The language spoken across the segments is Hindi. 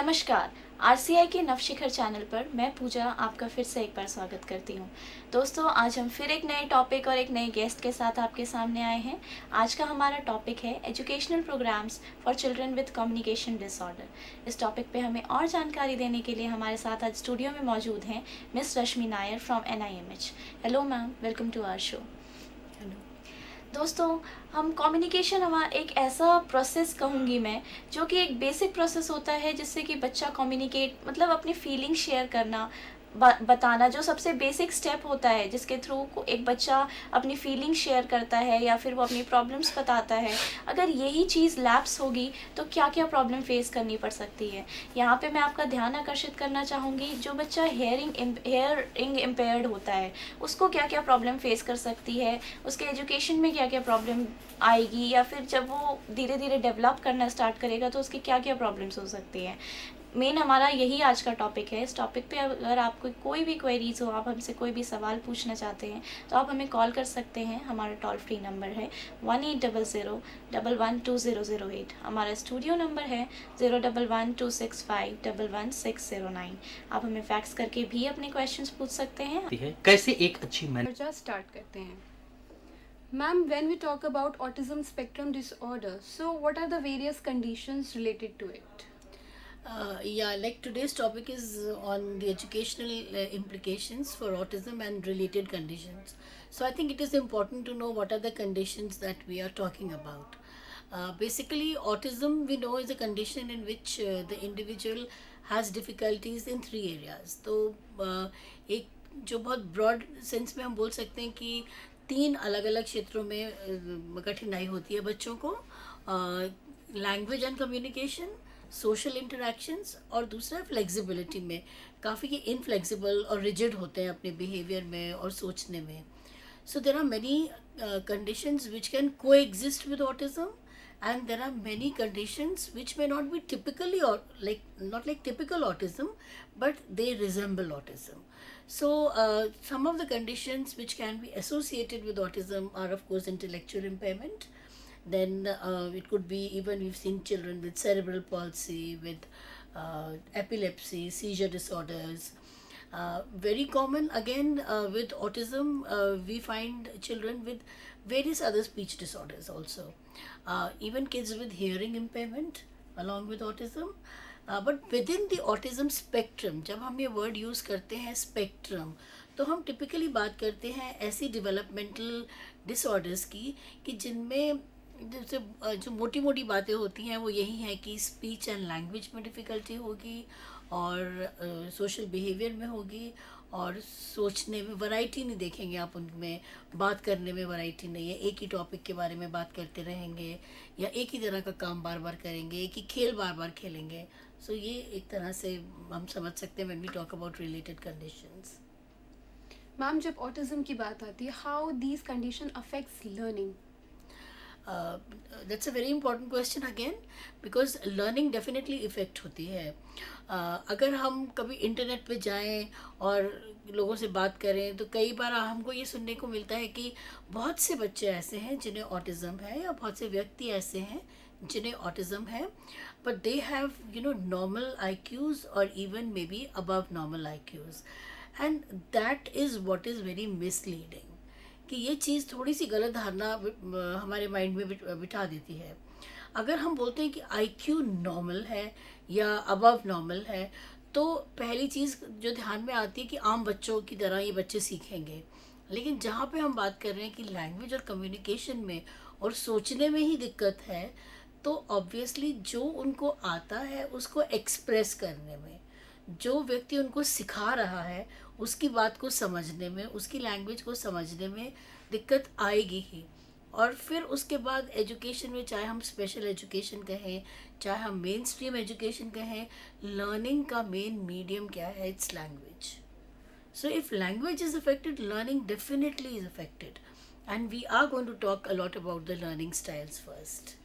नमस्कार। आरसीआई के नवशिखर चैनल पर मैं पूजा आपका फिर से एक बार स्वागत करती हूँ। दोस्तों, आज हम फिर एक नए टॉपिक और एक नए गेस्ट के साथ आपके सामने आए हैं। आज का हमारा टॉपिक है educational programmes for children with communication disorder. इस टॉपिक पे हमें और जानकारी देने के लिए हमारे साथ आज स्टूडियो में मौजूद हैं Miss Rashmi Nair from NIMH। Hello ma'am, welcome to our show. दोस्तों, हम कम्युनिकेशन हमारा एक ऐसा प्रोसेस कहूँगी मैं, जो कि एक बेसिक प्रोसेस होता है जिससे कि बच्चा कम्युनिकेट मतलब अपनी फीलिंग शेयर करना, बताना, जो सबसे बेसिक स्टेप होता है जिसके थ्रू एक बच्चा अपनी फीलिंग शेयर करता है या फिर वो अपनी प्रॉब्लम्स बताता है। अगर यही चीज़ लैप्स होगी तो क्या क्या प्रॉब्लम फेस करनी पड़ सकती है। यहाँ पे मैं आपका ध्यान आकर्षित करना चाहूँगी, जो बच्चा हेयरिंग इम्पेयर्ड होता है उसको क्या क्या प्रॉब्लम फेस कर सकती है, उसके एजुकेशन में क्या क्या प्रॉब्लम आएगी, या फिर जब वो धीरे धीरे डेवलप करना स्टार्ट करेगा तो उसकी क्या क्या प्रॉब्लम्स हो सकती हैं। मेन हमारा यही आज का टॉपिक है। इस टॉपिक पे अगर आपको कोई भी क्वेरीज हो, आप हमसे कोई भी सवाल पूछना चाहते हैं तो आप हमें कॉल कर सकते हैं। हमारा टोल फ्री नंबर है 1800 112008। हमारा स्टूडियो नंबर है 01126511609। आप हमें फैक्स करके भी अपने क्वेश्चंस पूछ सकते हैं। कैसे एक अच्छी चर्चा स्टार्ट करते हैं। Ma'am, when we talk about autism spectrum disorder, so what are the various conditions related to it? Like today's topic is on the educational implications for autism and related conditions. So I think it is important to know what are the conditions that we are talking about. Basically, autism we know is a condition in which the individual has difficulties in three areas. तो एक जो बहुत ब्रॉड सेंस में हम बोल सकते हैं कि तीन अलग अलग क्षेत्रों में कठिनाई होती है बच्चों को। Language and communication, social interactions, और दूसरा फ्लेक्सिबिलिटी में काफ़ी इनफ्लेक्सिबल और रिजिड होते हैं अपने बिहेवियर में और सोचने में. So there are many conditions which can coexist with autism, and there are many conditions which may not be typically or not like typical autism, but they resemble autism. So some of the conditions which can be associated with autism are of course intellectual impairment. Then it could be, even we've seen children with cerebral palsy, with epilepsy, seizure disorders. Very common again with autism, we find children with various other speech disorders also. Even kids with hearing impairment along with autism. But within the autism spectrum, जब हम ये word use करते हैं spectrum, तो हम typically बात करते हैं ऐसी developmental disorders की कि जिनमें जैसे जो मोटी मोटी बातें होती हैं वो यही है कि स्पीच एंड लैंग्वेज में डिफ़िकल्टी होगी, और सोशल बिहेवियर में होगी, और सोचने में वैरायटी नहीं देखेंगे आप उनमें, बात करने में वैरायटी नहीं है, एक ही टॉपिक के बारे में बात करते रहेंगे या एक ही तरह का काम बार बार करेंगे, एक ही खेल बार बार खेलेंगे. सो ये एक तरह से हम समझ सकते हैं when we talk about related conditions. Ma'am, जब ऑटिज्म की बात आती है, how these condition affects learning? That's a very important question again, because learning definitely effect होती है. अगर हम कभी इंटरनेट पे जाएं और लोगों से बात करें तो कई बार हमको ये सुनने को मिलता है कि बहुत से बच्चे ऐसे हैं जिन्हें ऑटिज़म है, या बहुत से व्यक्ति ऐसे हैं जिन्हें ऑटिज़म है, but they have normal IQs और even may be above normal IQs, and that is what is very misleading. कि ये चीज़ थोड़ी सी गलत धारणा हमारे माइंड में बिठा देती है. अगर हम बोलते हैं कि IQ नॉर्मल है या अबव नॉर्मल है, तो पहली चीज़ जो ध्यान में आती है कि आम बच्चों की तरह ये बच्चे सीखेंगे. लेकिन जहाँ पे हम बात कर रहे हैं कि लैंग्वेज और कम्युनिकेशन में और सोचने में ही दिक्कत है, तो ऑब्वियसली जो उनको आता है उसको एक्सप्रेस करने में, जो व्यक्ति उनको सिखा रहा है उसकी बात को समझने में, उसकी लैंग्वेज को समझने में दिक्कत आएगी ही. और फिर उसके बाद एजुकेशन में, चाहे हम स्पेशल एजुकेशन कहें, चाहे हम मेन स्ट्रीम एजुकेशन कहें, लर्निंग का मेन मीडियम क्या है? It's language. So if language is affected, learning definitely is affected, and we are going to talk a lot about the learning styles first.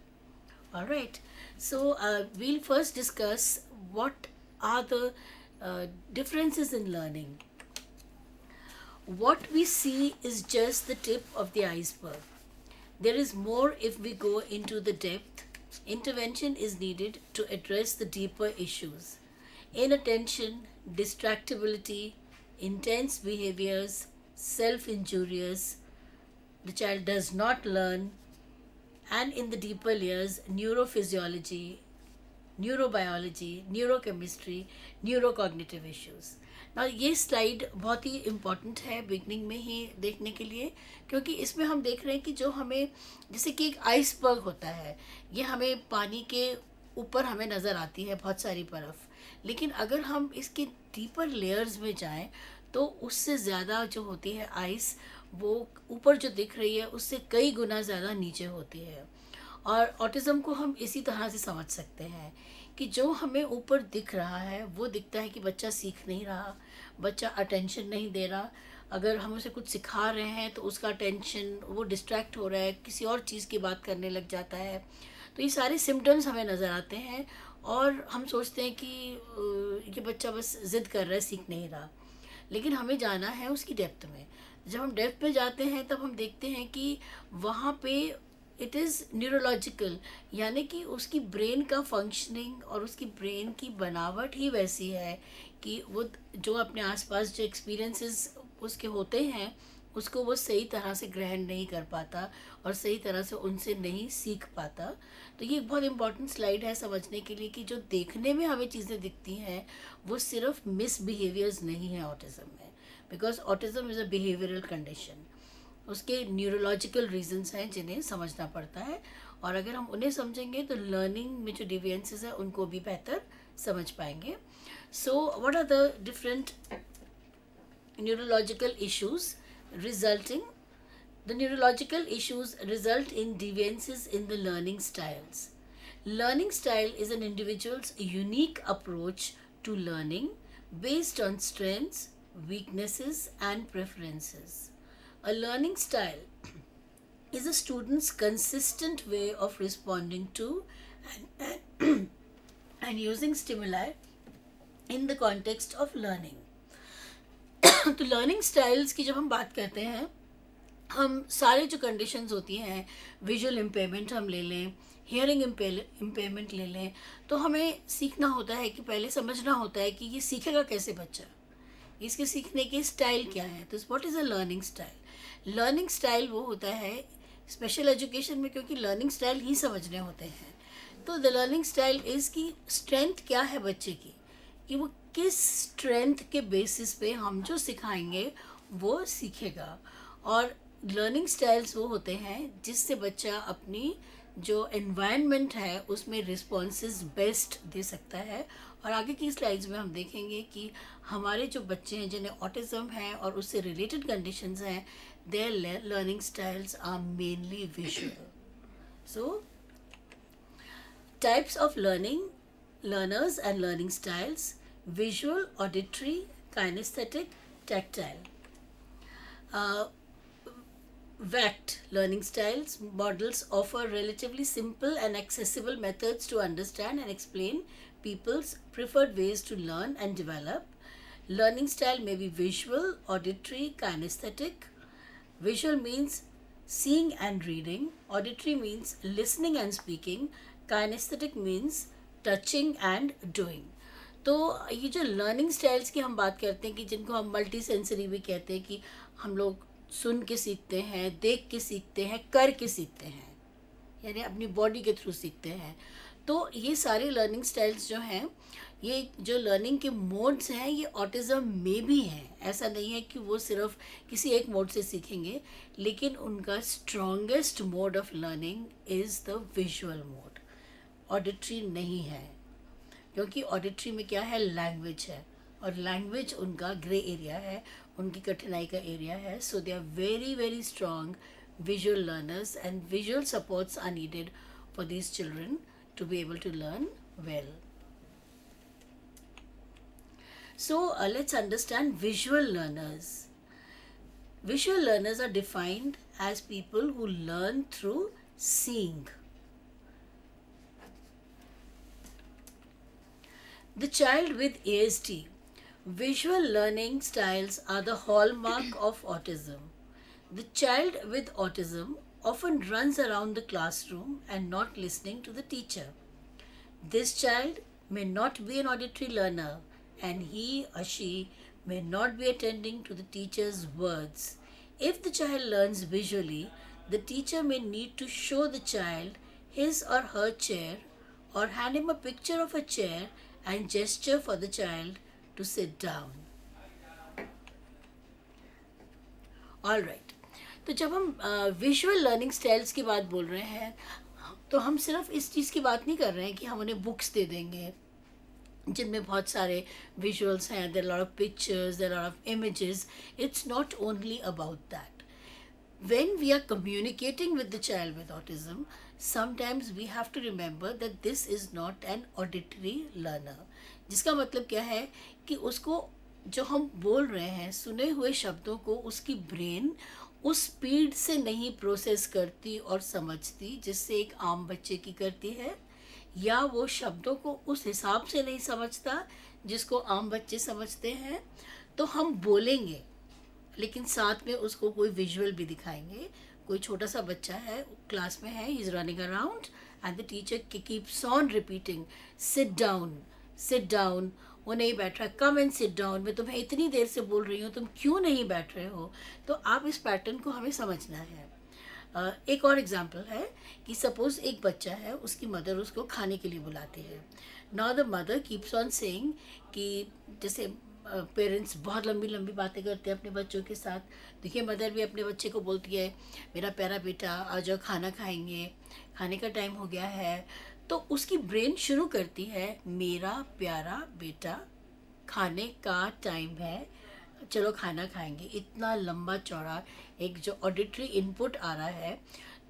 Alright, so we'll first discuss what are the differences in learning. What we see is just the tip of the iceberg. There is more if we go into the depth. Intervention is needed to address the deeper issues. inattention, distractibility, intense behaviors, self-injurious. The child does not learn, and in the deeper layers, neurophysiology, neurobiology, neurochemistry, neurocognitive issues. ना ये स्लाइड बहुत ही इम्पॉर्टेंट है बिगनिंग में ही देखने के लिए, क्योंकि इसमें हम देख रहे हैं कि जो हमें जैसे कि एक आइसबर्ग होता है, ये हमें पानी के ऊपर हमें नज़र आती है बहुत सारी बर्फ़, लेकिन अगर हम इसके डीपर लेयर्स में जाएं तो उससे ज़्यादा जो होती है आइस, वो ऊपर जो दिख रही है उससे कई गुना ज़्यादा नीचे होती है. और ऑटिज़म को हम इसी तरह से समझ सकते हैं कि जो हमें ऊपर दिख रहा है वो दिखता है कि बच्चा सीख नहीं रहा, बच्चा अटेंशन नहीं दे रहा. अगर हम उसे कुछ सिखा रहे हैं तो उसका अटेंशन, वो डिस्ट्रैक्ट हो रहा है, किसी और चीज़ की बात करने लग जाता है. तो ये सारे सिम्टम्स हमें नज़र आते हैं और हम सोचते हैं कि ये बच्चा बस ज़िद कर रहा है, सीख नहीं रहा. लेकिन हमें जाना है उसकी डेप्थ में. जब हम डेप्थ में जाते हैं तब हम देखते हैं कि वहाँ पे इट इज़ न्यूरोलॉजिकल, यानी कि उसकी ब्रेन का फंक्शनिंग और उसकी ब्रेन की बनावट ही वैसी है कि वो जो अपने आसपास जो एक्सपीरियंसेस उसके होते हैं उसको वो सही तरह से ग्रहण नहीं कर पाता और सही तरह से उनसे नहीं सीख पाता. तो ये एक बहुत इंपॉर्टेंट स्लाइड है समझने के लिए कि जो देखने में हमें चीज़ें दिखती हैं वो सिर्फ मिसबिहेवियर्स नहीं है ऑटिज़म में, because autism is a behavioural condition. उसके न्यूरोलॉजिकल रीजंस हैं जिन्हें समझना पड़ता है, और अगर हम उन्हें समझेंगे तो लर्निंग में जो डिविएंसेस है उनको भी बेहतर समझ पाएंगे. So what are the different neurological issues resulting. The neurological issues result in deviances in the learning styles. Learning style is an individual's unique approach to learning based on strengths, weaknesses, and preferences. A learning style is a student's consistent way of responding to and using stimuli in the context of learning. तो लर्निंग स्टाइल्स की जब हम बात करते हैं, हम सारे जो कंडीशंस होती हैं, विजुअल इम्पेयरमेंट हम ले लें, हियरिंग इम्पेयरमेंट ले लें, तो हमें सीखना होता है कि पहले समझना होता है कि ये सीखेगा कैसे बच्चा, इसके सीखने की स्टाइल क्या है. तो what is a learning style. Learning style वो होता है स्पेशल एजुकेशन में, क्योंकि लर्निंग स्टाइल ही समझने होते हैं. तो द लर्निंग स्टाइल इज़ की स्ट्रेंथ क्या है बच्चे की, कि वो किस स्ट्रेंथ के बेसिस पे हम जो सिखाएंगे वो सीखेगा. और लर्निंग स्टाइल्स वो होते हैं जिससे बच्चा अपनी जो एनवायरनमेंट है उसमें रिस्पॉन्सेस बेस्ट दे सकता है. और आगे की स्लाइड्स में हम देखेंगे कि हमारे जो बच्चे हैं जिन्हें ऑटिज़म है और उससे रिलेटेड कंडीशंस हैं, their learning styles are mainly visual. So types of learning learners and learning styles: visual, auditory, kinesthetic, tactile. VACT learning styles models offer relatively simple and accessible methods to understand and explain people's preferred ways to learn and develop. Learning style may be visual, auditory, kinesthetic. Visual means seeing and reading. Auditory means listening and speaking. Kinesthetic means touching and doing. तो ये जो लर्निंग स्टाइल्स की हम बात करते हैं कि जिनको हम मल्टी सेंसरी भी कहते हैं, कि हम लोग सुन के सीखते हैं, देख के सीखते हैं, कर के सीखते हैं, यानी अपनी बॉडी के थ्रू सीखते हैं. तो ये सारे लर्निंग स्टाइल्स जो हैं, ये जो लर्निंग के मोड्स हैं, ये ऑटिज़म में भी हैं. ऐसा नहीं है कि वो सिर्फ किसी एक मोड से सीखेंगे, लेकिन उनका strongest mode of learning is the visual mode. Auditory नहीं है, क्योंकि ऑडिटरी में क्या है, लैंग्वेज है, और लैंग्वेज उनका ग्रे एरिया है, उनकी कठिनाई का एरिया है. So they are very very strong visual learners, and visual supports are needed for these children to be able to learn well. So let's understand visual learners. Visual learners are defined as people who learn through seeing. The child with ASD. Visual learning styles are the hallmark of autism. The child with autism often runs around the classroom and not listening to the teacher. This child may not be an auditory learner, and he or she may not be attending to the teacher's words. If the child learns visually, the teacher may need to show the child his or her chair or hand him a picture of a chair and gesture for the child to sit down. All right, तो जब हम विजुअल लर्निंग स्टाइल्स की बात बोल रहे हैं तो हम सिर्फ इस चीज़ की बात नहीं कर रहे हैं कि हम उन्हें बुक्स दे देंगे जिनमें बहुत सारे विजुअल्स हैं, there lot of pictures, there lot of images. It's not only about that. When we are communicating with the child with autism, sometimes we have to remember that this is not an auditory learner. जिसका मतलब क्या है कि उसको जो हम बोल रहे हैं, सुने हुए शब्दों को उसकी ब्रेन उस स्पीड से नहीं प्रोसेस करती और समझती जिससे एक आम बच्चे की करती है, या वो शब्दों को उस हिसाब से नहीं समझता जिसको आम बच्चे समझते हैं. तो हम बोलेंगे लेकिन साथ में उसको कोई विजुअल भी दिखाएंगे. कोई छोटा सा बच्चा है, क्लास में है, he is running around and the teacher keeps on repeating sit down, sit down. वो नहीं बैठ रहा, कम एंड सिट डाउन, मैं तुम्हें इतनी देर से बोल रही हूँ, तुम क्यों नहीं बैठ रहे हो. तो आप इस पैटर्न को हमें समझना है. एक और एग्जांपल है कि सपोज एक बच्चा है, उसकी मदर उसको खाने के लिए बुलाती है. Now the mother keeps on saying कि जैसे पेरेंट्स बहुत लंबी लंबी बातें करते हैं अपने बच्चों के साथ. देखिए, मदर भी अपने बच्चे को बोलती है, मेरा प्यारा बेटा आ जाओ, खाना खाएंगे, खाने का टाइम हो गया है. तो उसकी ब्रेन शुरू करती है, मेरा प्यारा बेटा खाने का टाइम है, चलो खाना खाएंगे. इतना लंबा चौड़ा एक जो ऑडिटरी इनपुट आ रहा है,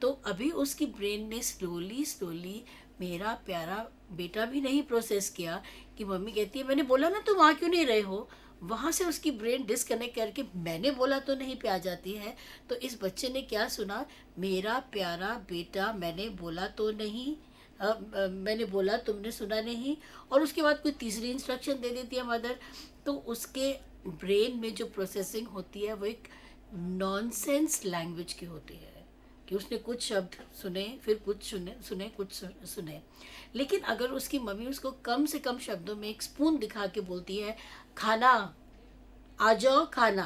तो अभी उसकी ब्रेन ने स्लोली स्लोली मेरा प्यारा बेटा भी नहीं प्रोसेस किया कि मम्मी कहती है मैंने बोला ना तुम आ क्यों नहीं रहे हो. वहाँ से उसकी ब्रेन डिस्कनेक्ट करके मैंने बोला तो नहीं पे आ जाती है. तो इस बच्चे ने क्या सुना, मेरा प्यारा बेटा मैंने बोला तो नहीं, मैंने बोला तुमने सुना नहीं. और उसके बाद कोई तीसरी इंस्ट्रक्शन दे देती है मदर. तो उसके ब्रेन में जो प्रोसेसिंग होती है वो एक नॉनसेंस लैंग्वेज की होती है कि उसने कुछ शब्द सुने, फिर कुछ सुने कुछ सुने. लेकिन अगर उसकी मम्मी उसको कम से कम शब्दों में एक स्पून दिखा के बोलती है खाना, आ जाओ खाना,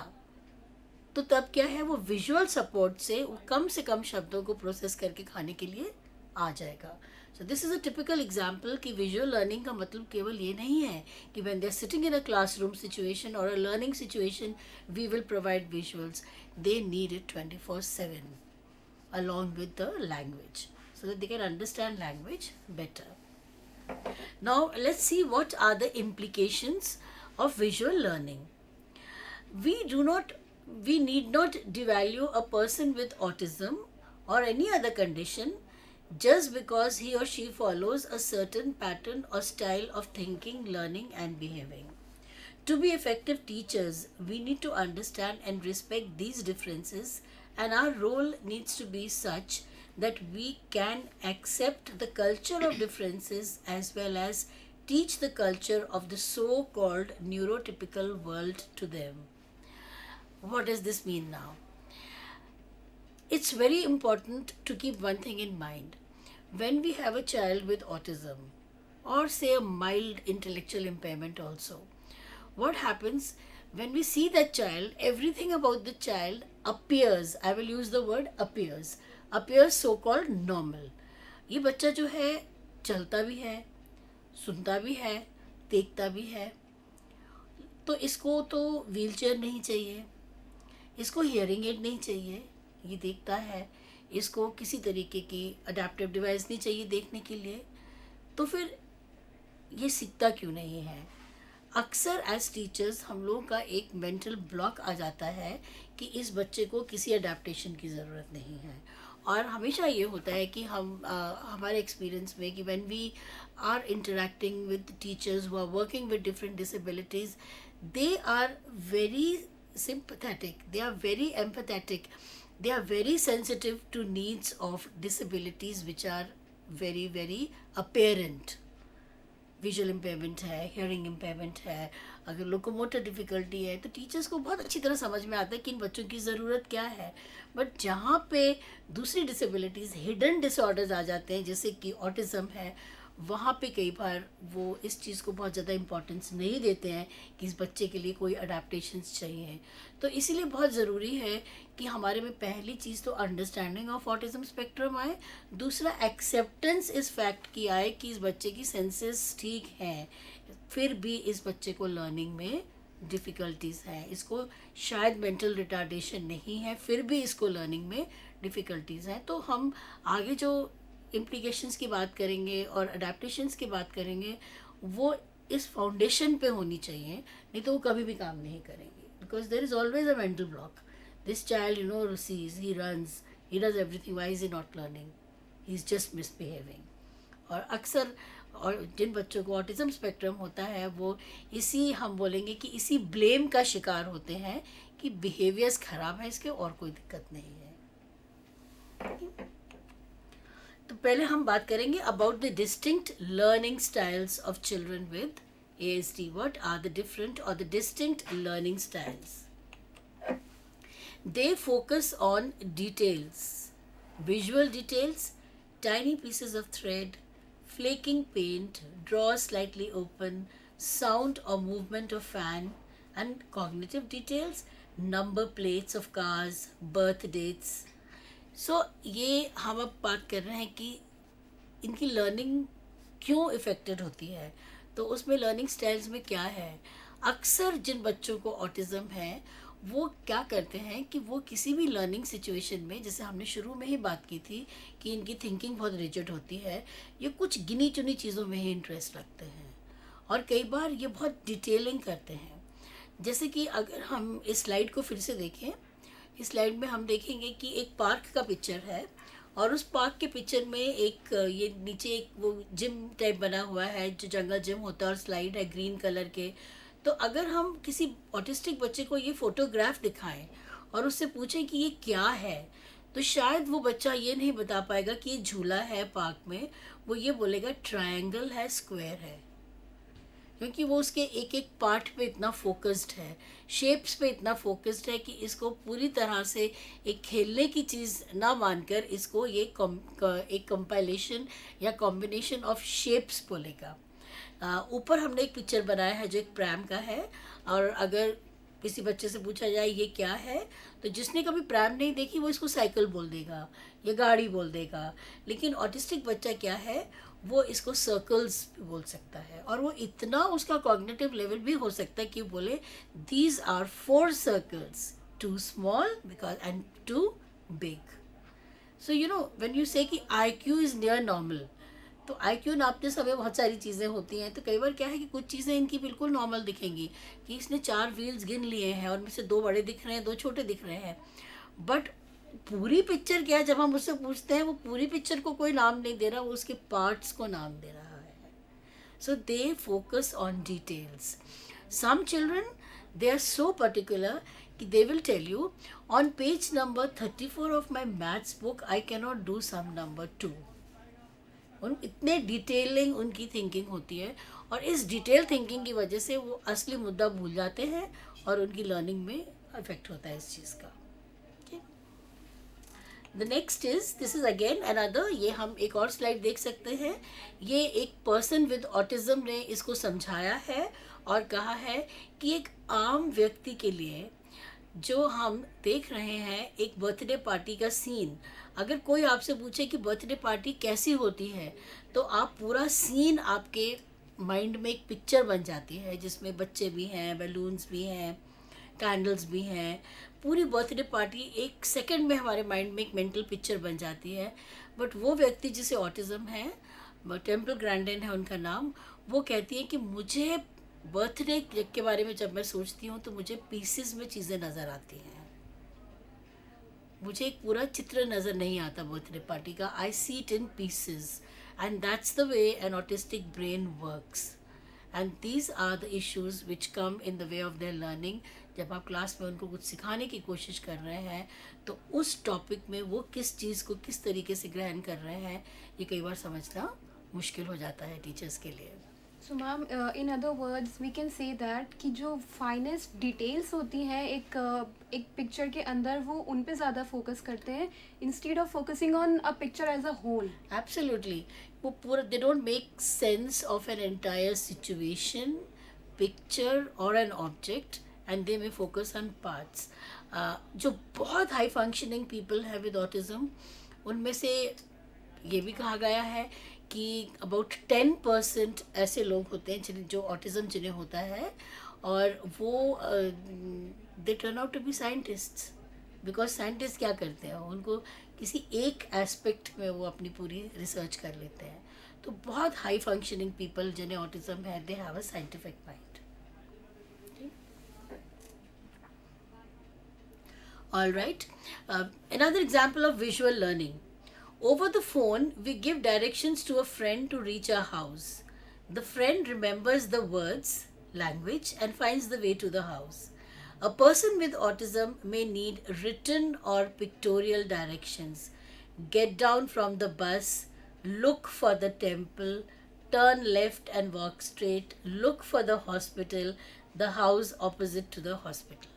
तो तब क्या है, वो विजुअल सपोर्ट से वो कम से कम शब्दों को प्रोसेस करके खाने के लिए आ जाएगा. So this is a typical example कि विजुअल लर्निंग का मतलब केवल ये नहीं है कि when they are sitting in a classroom situation और a learning situation we will provide visuals. They need it 24/7 along with the language so that they can understand language better. Now let's see what are the implications of visual learning. We need not devalue a person with autism or any other condition just because he or she follows a certain pattern or style of thinking, learning and behaving. To be effective teachers, we need to understand and respect these differences, and our role needs to be such that we can accept the culture of differences as well as teach the culture of the so-called neurotypical world to them. What does this mean now? It's very important to keep one thing in mind. When we have a child with autism or say a mild intellectual impairment also, what happens when we see that child, everything about the child appears, I will use the word appears so-called normal. ये बच्चा जो है चलता भी है, सुनता भी है, देखता भी है. तो इसको तो व्हील चेयर नहीं चाहिए, इसको हियरिंग एड नहीं चाहिए, ये देखता है. इसको किसी तरीके की अडेप्टिव डिवाइस नहीं चाहिए देखने के लिए. तो फिर ये सीखता क्यों नहीं है. अक्सर एज टीचर्स हम लोगों का एक मेंटल ब्लॉक आ जाता है कि इस बच्चे को किसी अडेप्टेशन की ज़रूरत नहीं है. और हमेशा ये होता है कि हमारे एक्सपीरियंस में कि when we are interacting with teachers who are working with different disabilities, they are very sympathetic, they are very empathetic, they are very sensitive to needs of disabilities which are very very apparent. Visual impairment है, हियरिंग इम्पेयरमेंट है, अगर लोकोमोटर डिफ़िकल्टी है, तो टीचर्स को बहुत अच्छी तरह समझ में आता है कि इन बच्चों की ज़रूरत क्या है. बट जहाँ पे दूसरी डिसेबिलिटीज़, हिडन डिसऑर्डर्स आ जाते हैं, जैसे कि ऑटिज़म है, वहाँ पे कई बार वो इस चीज़ को बहुत ज़्यादा इम्पोर्टेंस नहीं देते हैं कि इस बच्चे के लिए कोई अडेप्टेशंस चाहिए। तो इसीलिए बहुत ज़रूरी है कि हमारे में पहली चीज़ तो अंडरस्टैंडिंग ऑफ ऑटिज़म स्पेक्ट्रम आए, दूसरा एक्सेप्टेंस इस फैक्ट की आए कि इस बच्चे की सेंसेस ठीक हैं, फिर भी इस बच्चे को लर्निंग में डिफ़िकल्टीज़ हैं, इसको शायद मेंटल रिटार्डेशन नहीं है, फिर भी इसको लर्निंग में डिफ़िकल्टीज़ हैं। तो हम आगे जो इम्प्लीकेशंस की बात करेंगे और अडेप्टेशंस की बात करेंगे, वो इस फाउंडेशन पे होनी चाहिए, नहीं तो वो कभी भी काम नहीं करेंगे। Because there is always a mental block. This child sees, he runs, he does everything, why is he not learning, he is just misbehaving. और अक्सर और जिन बच्चों को ऑटिज़म स्पेक्ट्रम होता है वो इसी, हम बोलेंगे कि इसी ब्लेम का शिकार होते हैं कि बिहेवियर्स ख़राब है इसके, और कोई दिक्कत नहीं है। तो पहले हम बात करेंगे about the distinct learning styles of children with ASD. What are the different or the distinct learning styles? They focus on details, visual details, tiny pieces of thread, flaking paint, drawers slightly open, sound or movement of fan, and cognitive details, number plates of cars, birth dates. So ये हम अब बात कर रहे हैं कि इनकी लर्निंग क्यों इफ़ेक्टेड होती है। तो उसमें लर्निंग स्टाइल्स में क्या है, अक्सर जिन बच्चों को ऑटिज़म है वो क्या करते हैं कि वो किसी भी लर्निंग सिचुएशन में, जैसे हमने शुरू में ही बात की थी कि इनकी थिंकिंग बहुत रिजिड होती है, ये कुछ गिनी चुनी चीज़ों में ही इंटरेस्ट रखते हैं और कई बार ये बहुत डिटेलिंग करते हैं। जैसे कि अगर हम इस स्लाइड को फिर से देखें, इस स्लाइड में हम देखेंगे कि एक पार्क का पिक्चर है और उस पार्क के पिक्चर में एक ये नीचे एक वो जिम टाइप बना हुआ है जो जंगल जिम होता है और स्लाइड है ग्रीन कलर के। तो अगर हम किसी ऑटिस्टिक बच्चे को ये फ़ोटोग्राफ दिखाएं और उससे पूछें कि ये क्या है, तो शायद वो बच्चा ये नहीं बता पाएगा कि ये झूला है पार्क में, वो ये बोलेगा ट्रायंगल है, स्क्वायर है, क्योंकि वो उसके एक एक पार्ट पे इतना फोकस्ड है, शेप्स पे इतना फोकस्ड है कि इसको पूरी तरह से एक खेलने की चीज़ ना मानकर इसको ये एक कंपाइलेशन या कॉम्बिनेशन ऑफ शेप्स बोलेगा। ऊपर हमने एक पिक्चर बनाया है जो एक प्रैम का है, और अगर किसी बच्चे से पूछा जाए ये क्या है, तो जिसने कभी प्रैम नहीं देखी वो इसको साइकिल बोल देगा या गाड़ी बोल देगा। लेकिन ऑटिस्टिक बच्चा क्या है, वो इसको सर्कल्स भी बोल सकता है, और वो इतना उसका कॉग्निटिव लेवल भी हो सकता है कि बोले these are 4 circles, 2 small because and 2 big. So when you say कि IQ इज़ नियर नॉर्मल, तो IQ नापते समय बहुत सारी चीज़ें होती हैं। तो कई बार क्या है कि कुछ चीज़ें इनकी बिल्कुल नॉर्मल दिखेंगी कि इसने 4 व्हील्स गिन लिए हैं और उनमें से 2 बड़े दिख रहे हैं, 2 छोटे दिख रहे हैं, बट पूरी पिक्चर क्या है, जब हम उससे पूछते हैं वो पूरी पिक्चर को कोई नाम नहीं दे रहा, वो उसके पार्ट्स को नाम दे रहा है। So they focus on details. Some children they are so particular कि they will tell you on page number 34 of my maths book I can not do some number 2। उन इतने डिटेलिंग उनकी थिंकिंग होती है, और इस डिटेल थिंकिंग की वजह से वो असली मुद्दा भूल जाते हैं और उनकी लर्निंग में इफेक्ट होता है इस चीज़ का। The next is, this is again another, ये हम एक और स्लाइड देख सकते हैं। ये एक पर्सन विद ऑटिज्म ने इसको समझाया है और कहा है कि एक आम व्यक्ति के लिए जो हम देख रहे हैं एक बर्थडे पार्टी का सीन, अगर कोई आपसे पूछे कि बर्थडे पार्टी कैसी होती है, तो आप पूरा सीन आपके माइंड में एक पिक्चर बन जाती है जिसमें बच्चे भी हैं, बैलून्स भी हैं, कैंडल्स भी हैं। पूरी बर्थडे पार्टी एक सेकंड में हमारे माइंड में एक मेंटल पिक्चर बन जाती है। बट वो व्यक्ति जिसे ऑटिज्म है, टेम्पल ग्रैंडन है उनका नाम, वो कहती है कि मुझे बर्थडे के बारे में जब मैं सोचती हूँ तो मुझे पीसेस में चीज़ें नज़र आती हैं, मुझे एक पूरा चित्र नज़र नहीं आता बर्थडे पार्टी का। I see it in pieces, and that's the way an autistic brain works, and these are the issues which come in the way of their learning. जब आप क्लास में उनको कुछ सिखाने की कोशिश कर रहे हैं तो उस टॉपिक में वो किस चीज़ को किस तरीके से ग्रहण कर रहे हैं, ये कई बार समझना मुश्किल हो जाता है टीचर्स के लिए। So ma'am, in other words we can say that कि जो फाइनेस्ट डिटेल्स होती हैं एक पिक्चर के अंदर, वो उन पे ज़्यादा फोकस करते हैं instead of focusing on a picture as a whole. Absolutely, वो पूरा they don't make sense of an entire situation, picture और an object, and they may focus on parts. जो बहुत हाई फंक्शनिंग पीपल है विद ऑटिज्म, उनमें से ये भी कहा गया है कि अबाउट 10% ऐसे लोग होते हैं जो ऑटिज्म जिन्हें होता है, और वो they turn out to be scientists. Because scientist क्या करते हैं, उनको किसी एक एस्पेक्ट में वो अपनी पूरी रिसर्च कर लेते हैं. तो बहुत हाई फंक्शनिंग पीपल जिन्हें ऑटिज्म है, they have a scientific mind. All right. Another example of visual learning. Over the phone, we give directions to a friend to reach our house. The friend remembers the words, language, and finds the way to the house. A person with autism may need written or pictorial directions. Get down from the bus, look for the temple, turn left and walk straight, look for the hospital, the house opposite to the hospital.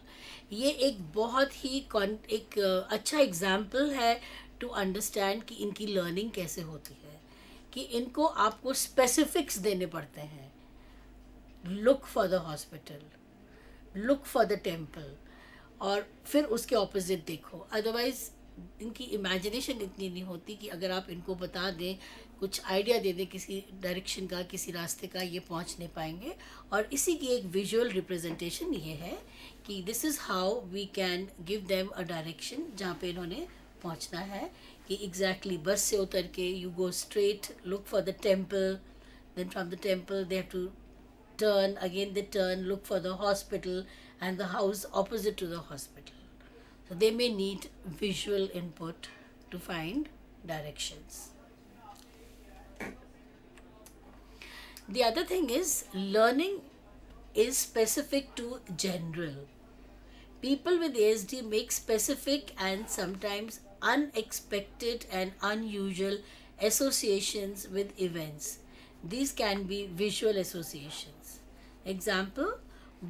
ये एक बहुत ही एक अच्छा एग्जाम्पल है टू अंडरस्टैंड कि इनकी लर्निंग कैसे होती है, कि इनको आपको स्पेसिफिक्स देने पड़ते हैं. Look for the hospital, look for the temple, और फिर उसके ऑपोजिट देखो. अदरवाइज इनकी इमेजिनेशन इतनी नहीं होती कि अगर आप इनको बता दें, कुछ आइडिया दे दें किसी डायरेक्शन का, किसी रास्ते का, ये पहुंच नहीं पाएंगे. और इसी की एक विजुअल रिप्रेजेंटेशन ये है कि this is how we can give them a direction जहाँ पे इन्होंने पहुंचना है. कि एग्जैक्टली बस से उतर के you go straight, look for the temple, then from the temple they have to turn, again they turn, look for the hospital and the house opposite to the hospital. So they may need visual input to find directions. The other thing is learning is specific to general. People with ASD make specific and sometimes unexpected and unusual associations with events. These can be visual associations. Example,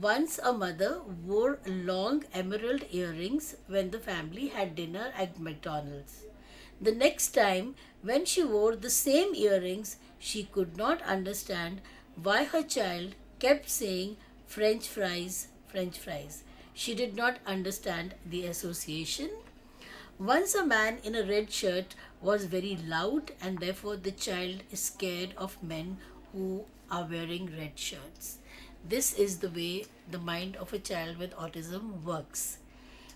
once a mother wore long emerald earrings when the family had dinner at McDonald's. The next time, when she wore the same earrings, she could not understand why her child kept saying French fries, French fries. She did not understand the association. Once a man in a red shirt was very loud and therefore the child is scared of men who are wearing red shirts. This is the way the mind of a child with autism works.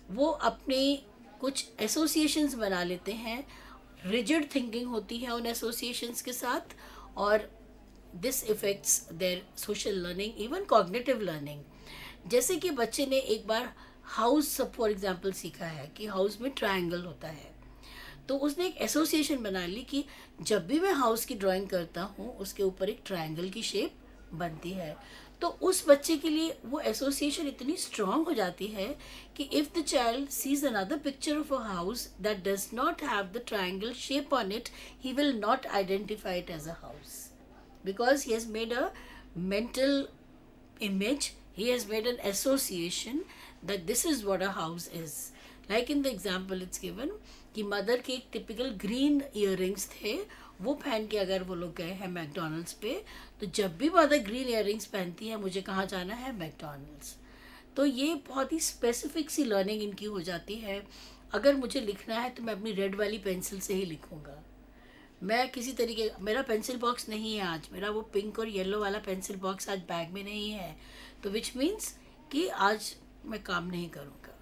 वो अपने कुछ एसोसिएशंस बना लेते हैं, रिजिड थिंकिंग होती है उन एसोसिएशंस के साथ, और this effects their social learning, even cognitive learning. जैसे कि बच्चे ने एक बार हाउस फॉर एग्जांपल सीखा है कि हाउस में ट्रायंगल होता है, तो उसने एक एसोसिएशन बना ली कि जब भी मैं हाउस की ड्राइंग करता हूँ उसके ऊपर एक ट्रायंगल की शेप बनती है. तो उस बच्चे के लिए वो एसोसिएशन इतनी स्ट्रॉन्ग हो जाती है कि if the child sees another picture of a house that does not have the triangle shape on it, he will not identify it as a house, because he has made a mental image, he has made an association that this is what a house is. Like in the example it's given कि मदर के एक टिपिकल ग्रीन ईयरिंग्स थे, वो पहन के अगर वो लोग गए हैं मैकडोनल्ड्स पे, तो जब भी मदर ग्रीन ईयरिंग्स पहनती है, मुझे कहाँ जाना है, मैकडोनल्ड्स. तो ये बहुत ही स्पेसिफिक सी लर्निंग इनकी हो जाती है. अगर मुझे लिखना है तो मैं अपनी रेड वाली पेंसिल से ही लिखूँगा. मैं किसी तरीके, मेरा पेंसिल बॉक्स नहीं है आज, मेरा वो पिंक और येलो वाला पेंसिल बॉक्स आज बैग में नहीं है, तो विच मीन्स कि आज मैं काम नहीं करूँगा.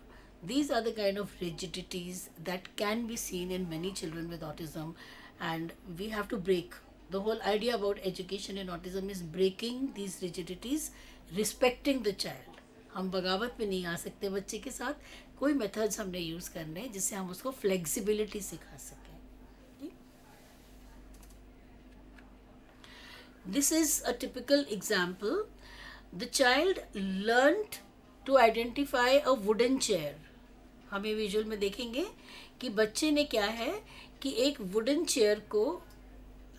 These are the kind of rigidities that can be seen in many children with autism, and we have to break. The whole idea about education in autism is breaking these rigidities, respecting the child. हम बगावत में नहीं आ सकते बच्चे के साथ. कोई मेथड्स हमने यूज़ करने हैं जिससे हम उसको फ्लेक्सिबिलिटी सिखा सकें. This is a typical example. The child learned to identify a wooden chair. हमें विजुअल में देखेंगे कि बच्चे ने क्या है कि एक वुडन चेयर को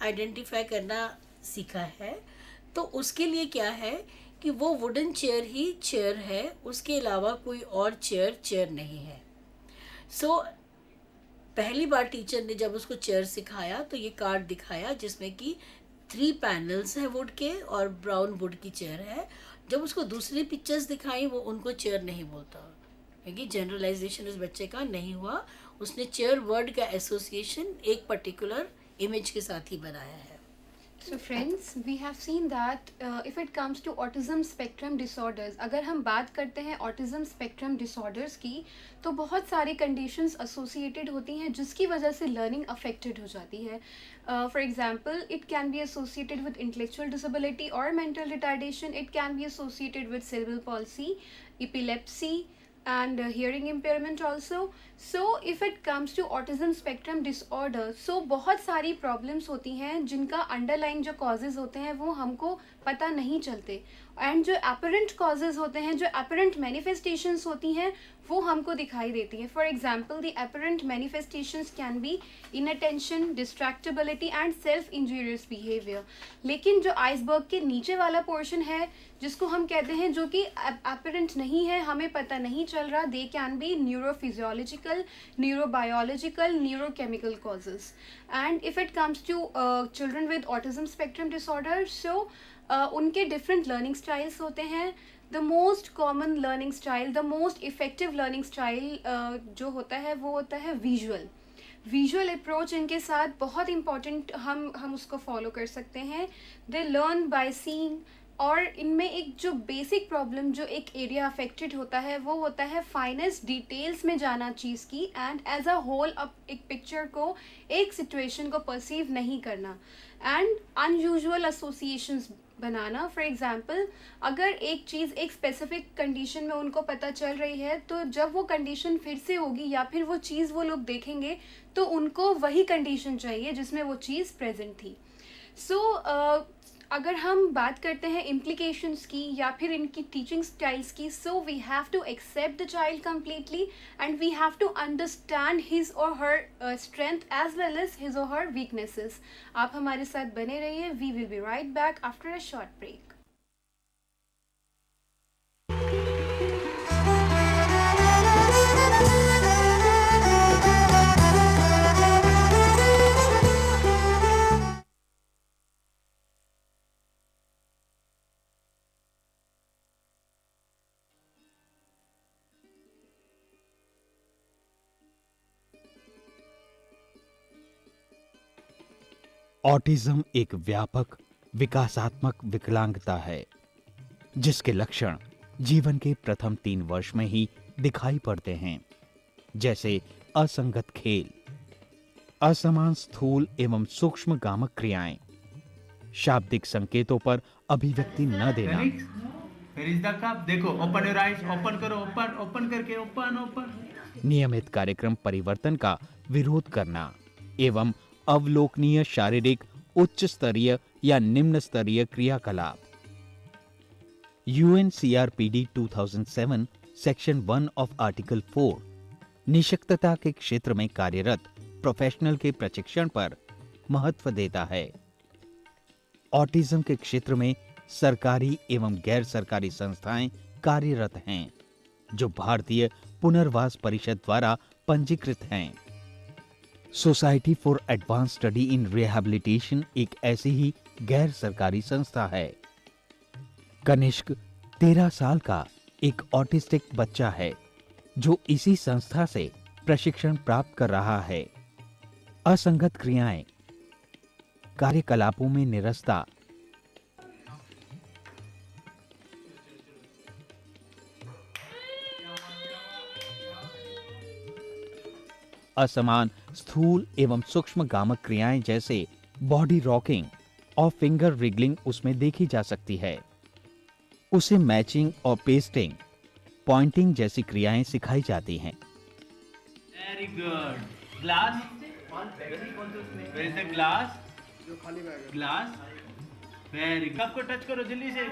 आइडेंटिफाई करना सीखा है. तो उसके लिए क्या है कि वो वुडन चेयर ही चेयर है, उसके अलावा कोई और चेयर नहीं है. सो पहली बार टीचर ने जब उसको चेयर सिखाया तो ये कार्ड दिखाया जिसमें कि 3 पैनल्स हैं वुड के और ब्राउन वुड की चेयर है। जब उसको दूसरी पिक्चर्स दिखाई वो उनको चेयर नहीं बोलता, क्योंकि जनरलाइजेशन उस बच्चे का नहीं हुआ। उसने चेयर वर्ड का एसोसिएशन एक पर्टिकुलर इमेज के साथ ही बनाया है। So friends, we have seen that if it comes to autism spectrum disorders, अगर हम बात करते हैं autism spectrum disorders की, तो बहुत सारी conditions associated होती हैं जिसकी वजह से learning affected हो जाती है. For example, it can be associated with intellectual disability or mental retardation. It can be associated with cerebral palsy, epilepsy, and hearing impairment also. So if it comes to autism spectrum disorder, so बहुत सारी problems होती हैं जिनका underlying जो causes होते हैं वो हमको पता नहीं चलते, and जो apparent causes होते हैं, जो apparent manifestations होती हैं वो हमको दिखाई देती हैं. For example, the apparent manifestations can be inattention, distractibility and self-injurious behavior. लेकिन जो iceberg के नीचे वाला portion है जिसको हम कहते हैं जो कि apparent नहीं है, हमें पता नहीं चल रहा, they can be neurophysiological, neurobiological, neurochemical causes. And if it comes to children with autism spectrum disorder, so उनके different learning styles होते हैं. The most common learning style, the most effective learning style जो होता है वो होता है visual approach. इनके साथ बहुत important हम उसको follow कर सकते हैं. They learn by seeing. और इनमें एक जो बेसिक प्रॉब्लम जो एक एरिया अफेक्टेड होता है वो होता है फाइनेस्ट डिटेल्स में जाना चीज़ की, एंड एज अ होल अब एक पिक्चर को, एक सिचुएशन को परसीव नहीं करना, and unusual associations banana. For example, अगर एक चीज़ एक स्पेसिफिक कंडीशन में उनको पता चल रही है तो जब वो कंडीशन फिर से होगी या फिर वो चीज़ वो लोग देखेंगे तो उनको वही कंडीशन चाहिए जिसमें वो चीज़ प्रेजेंट थी. सो अगर हम बात करते हैं implications की या फिर इनकी teaching styles की, so we have to accept the child completely and we have to understand his or her strength as well as his or her weaknesses. आप हमारे साथ बने रहिए. We will be right back after a short break. Autism एक व्यापक विकासात्मक विकलांगता है जिसके लक्षण जीवन के प्रथम 3 वर्ष में ही दिखाई पड़ते हैं, जैसे असंगत खेल, असमान स्थूल एवं सूक्ष्म गामक क्रियाएं, शाब्दिक संकेतों पर अभिव्यक्ति न देना. Where is the cup? देखो, open your eyes, open करो, open करके open. नियमित कार्यक्रम परिवर्तन का विरोध करना एवं अवलोकनीय शारीरिक उच्च स्तरीय या निम्न स्तरीय क्रियाकलाप. UNCRPD 2007 सेक्शन 1 ऑफ आर्टिकल 4 निशक्तता के क्षेत्र में कार्यरत प्रोफेशनल के प्रशिक्षण पर महत्व देता है. ऑटिज्म के क्षेत्र में सरकारी एवं गैर सरकारी संस्थाएं कार्यरत हैं जो भारतीय पुनर्वास परिषद द्वारा पंजीकृत हैं. Society for advance study in rehabilitation एक ऐसी ही गैर सरकारी संस्था है. कनिष्क 13 साल का एक ऑटिस्टिक बच्चा है जो इसी संस्था से प्रशिक्षण प्राप्त कर रहा है. असंगत क्रियाएं, कार्यकलापों में निरस्ता, असमान स्थूल एवं सूक्ष्म गामक क्रियाएं जैसे बॉडी रॉकिंग और फिंगर रिगलिंग उसमें देखी जा सकती है. उसे मैचिंग और पेस्टिंग, पॉइंटिंग जैसी क्रियाएं सिखाई जाती हैं. Very good. Glass. Where is the glass? Glass. Very good. Cup को टच करो जल्दी से.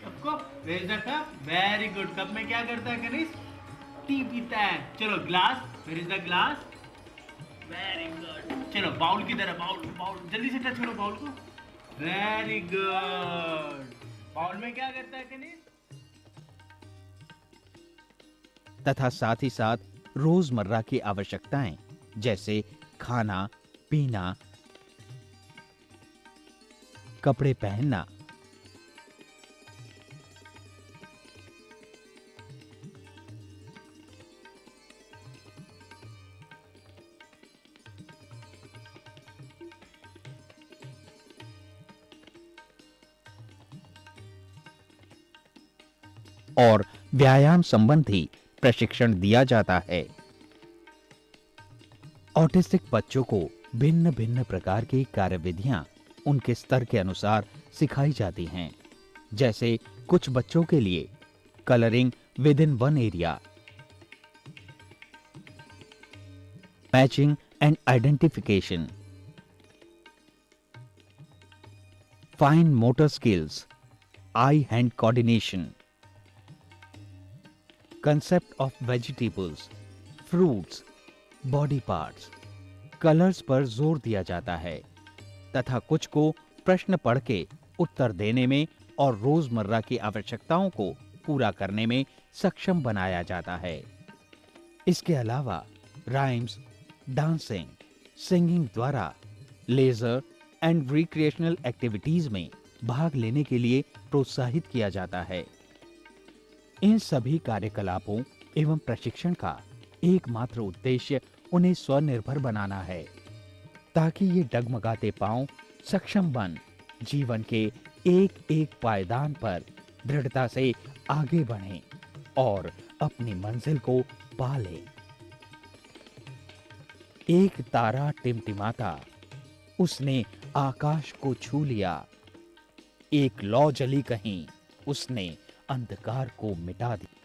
कप को. Where is the cup? Very good. Cup में क्या करता है कनिष्क? टी पीता है. चलो glass. Where is the glass? Very good. चलो बाउल की तरह, बाउल जल्दी से टच करो बाउल को. Very good. बाउल में क्या करता है कनिष्क? तथा साथ ही साथ रोजमर्रा की आवश्यकताएं जैसे खाना, पीना, कपड़े पहनना। और व्यायाम संबंधी प्रशिक्षण दिया जाता है। ऑटिस्टिक बच्चों को भिन्न भिन्न प्रकार की कार्यविधियां उनके स्तर के अनुसार सिखाई जाती हैं। जैसे कुछ बच्चों के लिए colouring with in one area, matching and identification, fine motor skills, I hand coordination, concept of vegetables, fruits, body parts, colours पर जोर दिया जाता है तथा कुछ को प्रश्न पढ़ के उत्तर देने में और रोजमर्रा की आवश्यकताओं को पूरा करने में सक्षम बनाया जाता है। इसके अलावा राइम्स, डांसिंग, सिंगिंग द्वारा लेजर एंड रिक्रिएशनल एक्टिविटीज में भाग लेने के लिए प्रोत्साहित किया जाता है। इन सभी कार्यकलापों एवं प्रशिक्षण का एकमात्र उद्देश्य उन्हें स्वनिर्भर बनाना है, ताकि ये डगमगाते पांव सक्षम बन जीवन के एक एक पायदान पर दृढ़ता से आगे बढ़ें और अपनी मंजिल को पा लें। एक तारा टिमटिमाता, उसने आकाश को छू लिया। एक लौ जली कहीं, उसने अंधकार को मिटा दिया।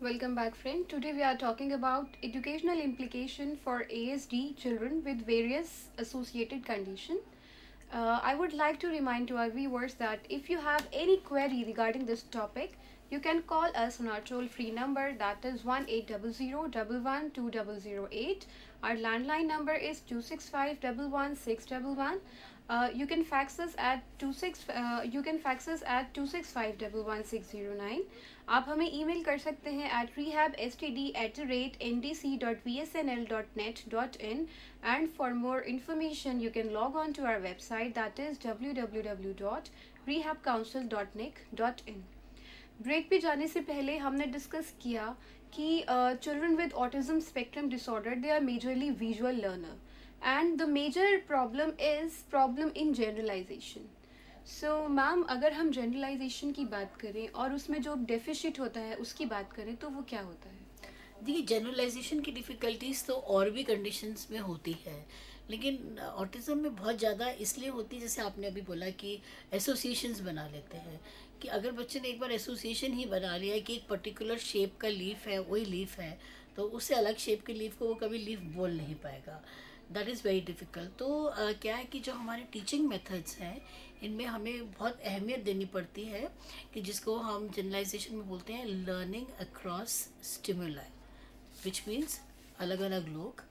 Welcome back, friend. Today we are talking about educational implication for ASD children with various associated condition. I would like to remind to our viewers that if you have any query regarding this topic, you can call us on our toll-free number, that is 1-800-112-008. Our landline number is 265-11611. You can fax us at 265-11609. आप हमें ईमेल कर सकते हैं at rehabstd@ndc.vsnl.net.in, and for more information you can log on to our website, that is www.rehabcouncil.nic.in. Break पे जाने से पहले हमने डिस्कस किया कि children with autism spectrum disorder they are majorly visual learner, and the major problem is problem in generalization. So ma'am, अगर हम जनरलाइजेशन की बात करें और उसमें जो डेफिशिट होता है उसकी बात करें तो वो क्या होता है? देखिए, जनरलाइजेशन की डिफ़िकल्टीज तो और भी कंडीशंस में होती है, लेकिन ऑटिज़म में बहुत ज़्यादा इसलिए होती है, जैसे आपने अभी बोला कि एसोसिएशंस बना लेते हैं, कि अगर बच्चे ने एक बार एसोसिएशन ही बना लिया है कि एक पर्टिकुलर शेप का लीफ है, वही लीफ है, तो उससे अलग शेप के लीफ को वो कभी लीफ बोल नहीं पाएगा. That is very difficult. तो क्या है कि जो हमारे टीचिंग मेथड्स हैं, इनमें हमें बहुत अहमियत देनी पड़ती है, कि जिसको हम जनरलाइजेशन में बोलते हैं learning across stimuli, which means अलग अलग लोग.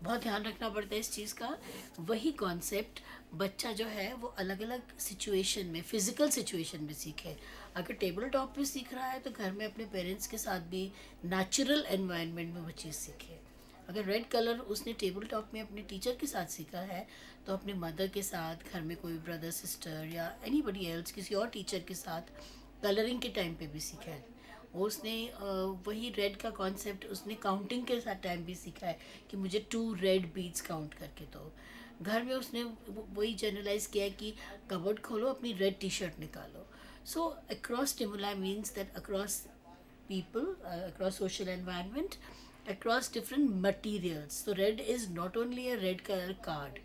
बहुत ध्यान रखना पड़ता है इस चीज़ का. वही कॉन्सेप्ट बच्चा जो है वो अलग अलग सिचुएशन में, फिज़िकल सिचुएशन में सीखे. अगर टेबल टॉप पे सीख रहा है तो घर में अपने पेरेंट्स के साथ भी नेचुरल एनवायरनमेंट में वो चीज़ सीखे. अगर रेड कलर उसने टेबल टॉप में अपने टीचर के साथ सीखा है, तो अपने मदर के साथ, घर में कोई ब्रदर सिस्टर या एनीबडी एल्स, किसी और टीचर के साथ कलरिंग के टाइम पे भी सीखा है. वो उसने वही रेड का कॉन्सेप्ट उसने काउंटिंग के साथ टाइम भी सीखा है, कि मुझे 2 रेड बीड्स काउंट करके दो. घर में उसने वही जनरलाइज किया है कि कबर्ड खोलो, अपनी रेड टी शर्ट निकालो. So across stimuli means that across people, across social environment, across different materials. So red is not only a red color card,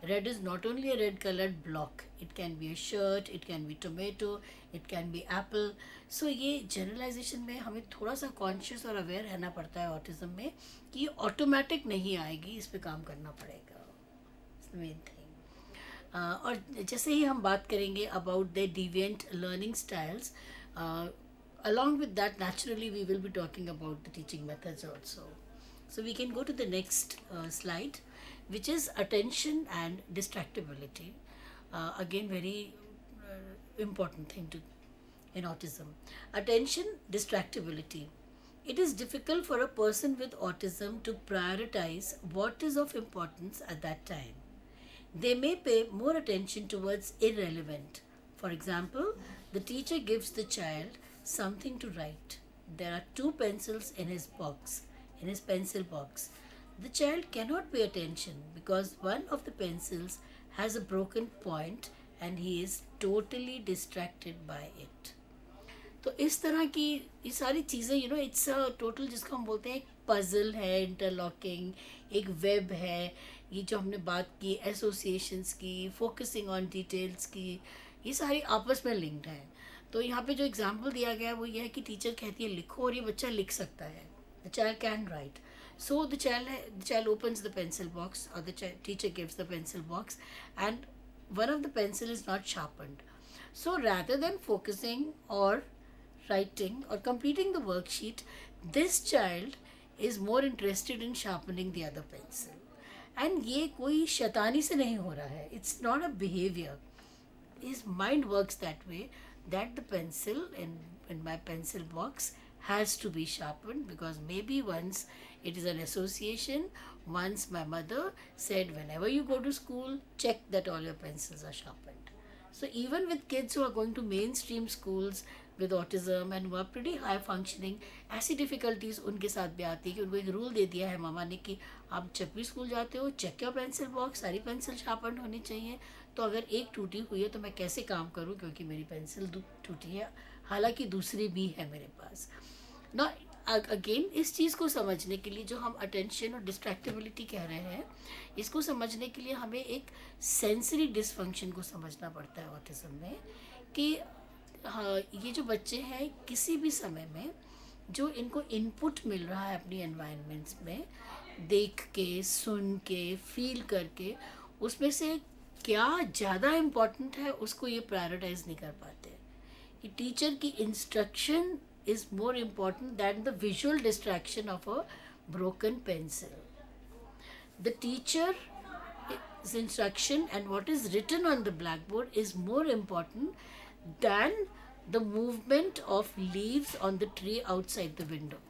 Red is not only a red colored block, it can be a shirt, it can be tomato, it can be apple. So ये generalization में हमें थोड़ा सा conscious और aware रहना पड़ता है autism में कि ये automatic नहीं आएगी, इस पे काम करना पड़ेगा. It's the main thing. और जैसे ही हम बात करेंगे about their deviant learning styles, along with that naturally we will be talking about the teaching methods also. So we can go to the next slide, which is attention and distractibility. Again, very important thing in autism. Attention distractibility. It is difficult for a person with autism to prioritize what is of importance at that time. They may pay more attention towards irrelevant. For example, the teacher gives the child something to write. There are 2 pencils in his pencil box. The child cannot pay attention because one of the pencils has a broken point and he is totally distracted by it. तो इस तरह की ये सारी चीज़ें इट्स अ टोटल, जिसको हम बोलते हैं एक पजल है, इंटरलॉकिंग, एक वेब है. ये जो हमने बात की एसोसिएशंस की, फोकसिंग ऑन डिटेल्स की, ये सारी आपस में लिंक्ड हैं. तो यहाँ पे जो एग्जांपल दिया गया है वो ये है कि टीचर कहती है लिखो और ये बच्चा लिख सकता है. The child can write. So the child opens the pencil box, or the teacher gives the pencil box, and one of the pencil is not sharpened. So rather than focusing or writing or completing the worksheet, this child is more interested in sharpening the other pencil. And ये कोई शैतानी से नहीं हो रहा है. It's not a behavior. His mind works that way, that the pencil in my pencil box has to be sharpened because maybe once it is an association. Once my mother said, whenever you go to school, check that all your pencils are sharpened. So even with kids who are going to mainstream schools with autism and who are pretty high functioning, ऐसी difficulties उनके साथ भी आती है कि उनको एक रूल दे दिया है मामा ने कि आप जब भी स्कूल जाते हो चेक योर पेंसिल बॉक्स, सारी पेंसिल शार्पन होनी चाहिए. तो अगर एक टूटी हुई है तो मैं कैसे काम करूं क्योंकि मेरी पेंसिल टूटी है, हालांकि दूसरी भी है मेरे पास ना. अगेन इस चीज़ को समझने के लिए जो हम अटेंशन और डिस्ट्रैक्टिबिलिटी कह रहे हैं, इसको समझने के लिए हमें एक सेंसरी डिसफंक्शन को समझना पड़ता है ऑटिज्म में. कि हाँ, ये जो बच्चे हैं किसी भी समय में जो इनको इनपुट मिल रहा है अपनी एनवायरनमेंट्स में, देख के, सुन के, फील करके, उसमें से क्या ज़्यादा इम्पोर्टेंट है उसको ये प्रायोरिटाइज नहीं कर पाते. कि टीचर की instruction is more important than the visual distraction of a broken pencil. The teacher's instruction and what is written on the blackboard is more important than the movement of leaves on the tree outside the window.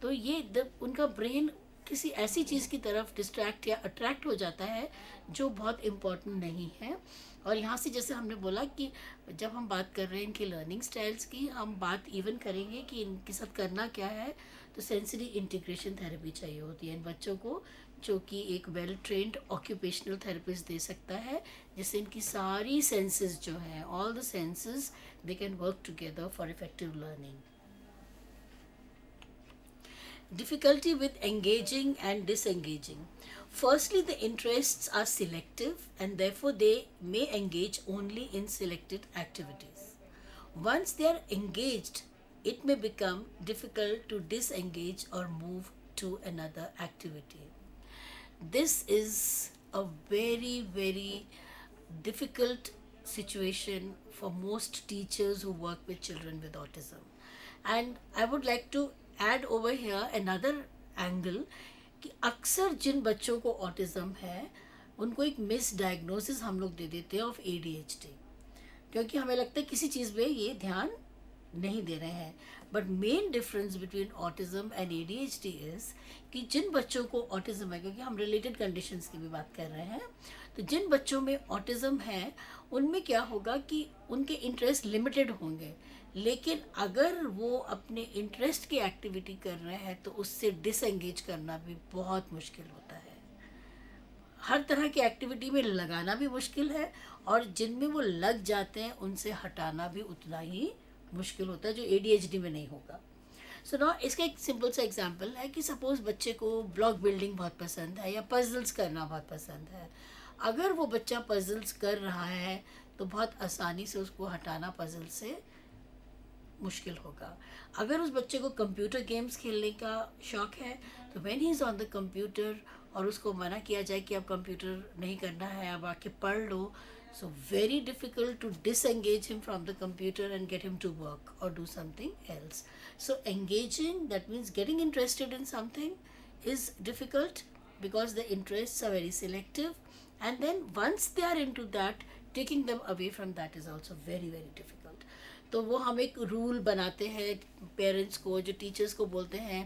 तो ये उनका ब्रेन किसी ऐसी चीज़ की तरफ डिस्ट्रैक्ट या अट्रैक्ट हो जाता है जो बहुत इम्पोर्टेंट नहीं है. और यहाँ से जैसे हमने बोला कि जब हम बात कर रहे हैं इनकी लर्निंग स्टाइल्स की, हम बात इवन करेंगे कि इनके साथ करना क्या है. तो सेंसरी इंटीग्रेशन थेरेपी चाहिए होती है इन बच्चों को, जो कि एक वेल ट्रेंड ऑक्यूपेशनल थेरेपिस्ट दे सकता है, जिससे इनकी सारी सेंसेस जो हैं, all the senses, they can work together for effective learning. Difficulty with engaging and disengaging. Firstly, the interests are selective and therefore they may engage only in selected activities. Once they are engaged, it may become difficult to disengage or move to another activity. This is a very, very difficult situation for most teachers who work with children with autism. And I would like to add over here another angle कि अक्सर जिन बच्चों को ऑटिज़म है उनको एक मिस डायग्नोसिस हम लोग दे देते हैं ऑफ ADHD, क्योंकि हमें लगता है किसी चीज़ पे ये ध्यान नहीं दे रहे हैं. But main difference between autism and ADHD is कि जिन बच्चों को ऑटिज़म है, क्योंकि हम रिलेटेड कंडीशंस की भी बात कर रहे हैं, तो जिन बच्चों में ऑटिज़म है उनमें क्या होगा कि उनके इंटरेस्ट लिमिटेड होंगे, लेकिन अगर वो अपने इंटरेस्ट की एक्टिविटी कर रहे हैं तो उससे डिसएंगेज करना भी बहुत मुश्किल होता है. हर तरह की एक्टिविटी में लगाना भी मुश्किल है और जिनमें वो लग जाते हैं उनसे हटाना भी उतना ही मुश्किल होता है, जो ADHD में नहीं होगा. सो ना इसका एक सिंपल सा एग्जांपल है कि सपोज़ बच्चे को ब्लॉक बिल्डिंग बहुत पसंद है या पजल्स करना बहुत पसंद है. अगर वो बच्चा पजल्स कर रहा है तो बहुत आसानी से उसको हटाना पजल से मुश्किल होगा. अगर उस बच्चे को कंप्यूटर गेम्स खेलने का शौक है तो when he is on the computer और उसको मना किया जाए कि अब कंप्यूटर नहीं करना है, अब आके पढ़ लो, so very difficult to disengage him from the computer and get him to work or do something else. So engaging, that means getting interested in something, is difficult because the interests are very selective, and then once they are into that, taking them away from that is also very very difficult. तो वो हम एक रूल बनाते हैं पेरेंट्स को, जो टीचर्स को बोलते हैं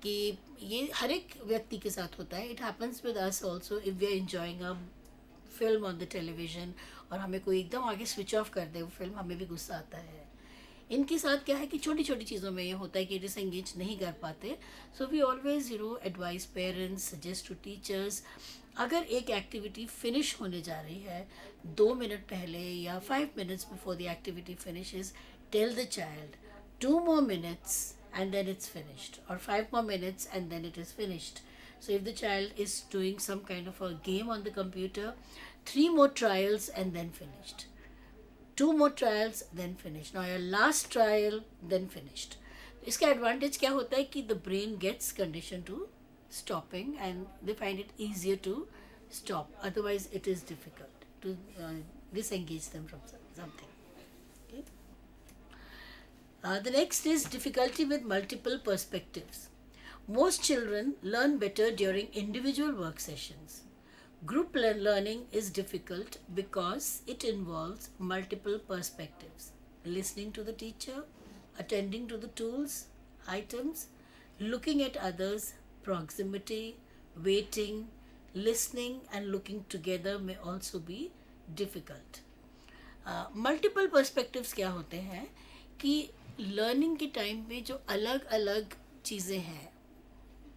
कि ये हर एक व्यक्ति के साथ होता है. It happens with us also if we are enjoying a film on the television और हमें कोई एकदम आगे स्विच ऑफ कर दे वो फिल्म, हमें भी गुस्सा आता है. इनके साथ क्या है कि छोटी छोटी चीज़ों में ये होता है कि डिसएंगेज नहीं कर पाते. So we always advise parents, suggest to teachers, अगर एक एक्टिविटी फिनिश होने जा रही है 2 मिनट पहले या 5 minutes before the activity finishes, tell the child 2 more minutes and then it's finished, or 5 more minutes and then it is finished. So if the child is doing some kind of a game on the computer, 3 more trials and then finished, 2 more trials then finished, now your last trial then finished. इसका एडवांटेज क्या होता है कि the brain gets conditioned to stopping and they find it easier to stop, otherwise it is difficult to disengage them from something. Okay. The next is difficulty with multiple perspectives. Most children learn better during individual work sessions. Group learning is difficult because it involves multiple perspectives. Listening to the teacher, attending to the tools, items, looking at others, proximity, waiting, listening and looking together may also be difficult. Multiple perspectives क्या होते हैं कि लर्निंग के टाइम में जो अलग अलग चीज़ें हैं,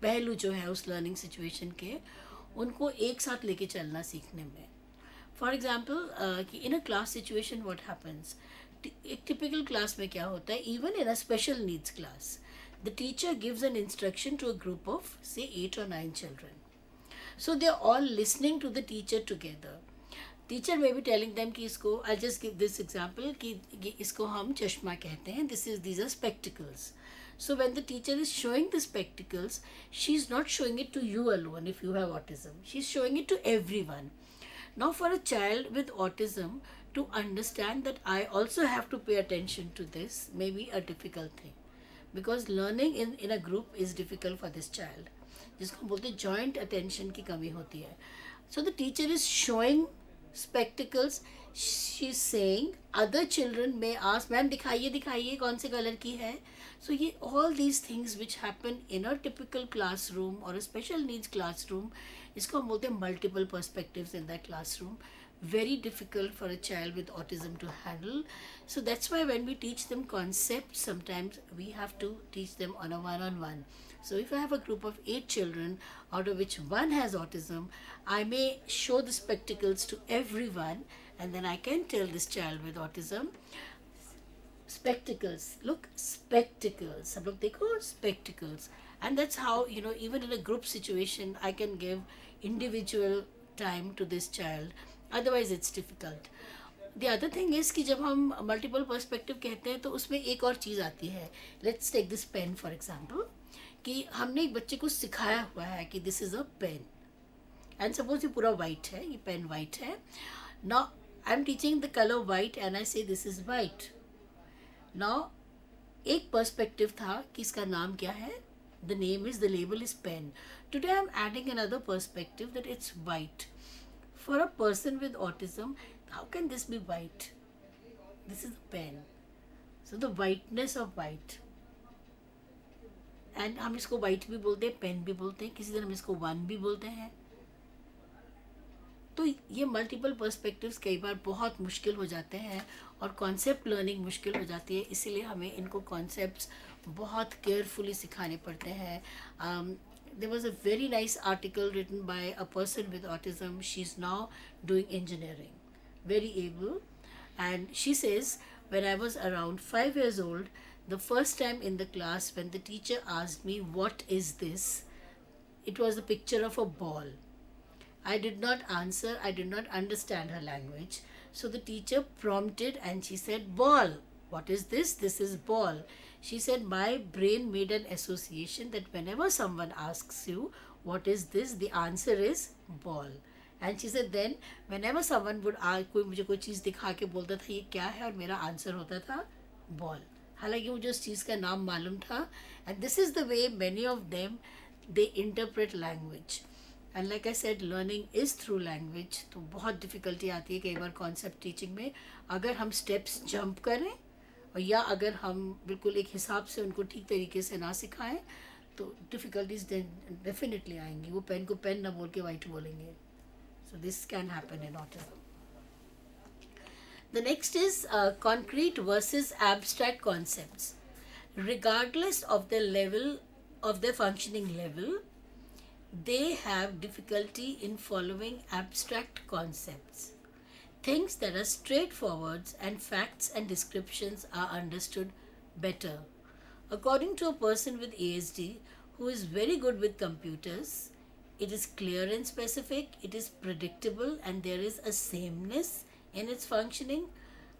पहलू जो है उस लर्निंग सिचुएशन के, उनको एक साथ लेके चलना सीखने में. फॉर एग्जाम्पल कि in a class situation what happens, एक टिपिकल क्लास में क्या होता है, even in a special needs class, the teacher gives an instruction to a group of say 8 or 9 children. So they are all listening to the teacher together. Teacher may be telling them कि इसको, I'll just give this example कि इसको हम चश्मा कहते हैं, these are spectacles. So when the teacher is showing the spectacles, she's not showing it to you alone if you have autism. She's showing it to everyone. Now for a child with autism to understand that I also have to pay attention to this may be a difficult thing. Because learning in a group is difficult for this child. जिसको बोलते हैं joint attention की कमी होती है. So the teacher is showing spectacles, she's saying other children may ask, ma'am दिखाइए कौन से कलर की है. So ये all these things which happen in a typical classroom or a special needs classroom, इसको हम बोलते हैं multiple perspectives in that classroom. Very difficult for a child with autism to handle. So that's why when we teach them concepts, sometimes we have to teach them on a one-on-one. So if I have a group of 8 children, out of which one has autism, I may show the spectacles to everyone, and then I can tell this child with autism, spectacles, look, spectacles, सब लोग देखो, spectacles. And that's how, even in a group situation, I can give individual time to this child. Otherwise it's difficult. The other thing is कि जब हम multiple perspective कहते हैं तो उसमें एक और चीज़ आती है. Let's take this pen for example. कि हमने एक बच्चे को सिखाया हुआ है कि this is a pen, and suppose ये पूरा वाइट है, ये पेन वाइट है. Now I am teaching the colour white and I say this is white. Now एक पर्सपेक्टिव था कि इसका नाम क्या है, the name is, the label is pen. Today I am adding another perspective that it's white. For a person with autism, how can this be white? This is the pen. So the whiteness of white, and हम इसको वाइट भी बोलते हैं, पेन भी बोलते हैं, किसी दिन हम इसको वन भी बोलते हैं. तो ये मल्टीपल पर्सपेक्टिव्स कई बार बहुत मुश्किल हो जाते हैं और कॉन्सेप्ट लर्निंग मुश्किल हो जाती है. इसीलिए हमें इनको कॉन्सेप्ट्स बहुत केयरफुली सिखाने पड़ते हैं. There was a very nice article written by a person with autism. She's now doing engineering, very able, and she says, when I was around 5 years old, the first time in the class when the teacher asked me what is this, it was a picture of a ball, I did not answer, I did not understand her language. So the teacher prompted and she said, ball. What is this? This is ball. She said, my brain made an association that whenever someone asks you, what is this? The answer is ball. And she said, then whenever someone would ask, कोई मुझे कोई चीज़ दिखा के बोलता था ये क्या है, और मेरा आंसर होता था बॉल. हालांकि मुझे उस चीज़ का नाम मालूम था. And this is the way many of them, they interpret language. And like I said, learning is through language. तो बहुत डिफ़िकल्टी आती है कई बार कॉन्सेप्ट टीचिंग में. अगर हम स्टेप्स जंप करें और या अगर हम बिल्कुल एक हिसाब से उनको ठीक तरीके से ना सिखाएं तो डिफ़िकल्टीज डेफिनेटली आएंगी. वो पेन को पेन ना बोल के वाइट बोलेंगे. So this can happen in autism. The next is concrete versus abstract concepts. Regardless of the level of their functioning level, they have difficulty in following abstract concepts. Things that are straightforward and facts and descriptions are understood better. According to a person with ASD who is very good with computers, it is clear and specific, it is predictable, and there is a sameness in its functioning.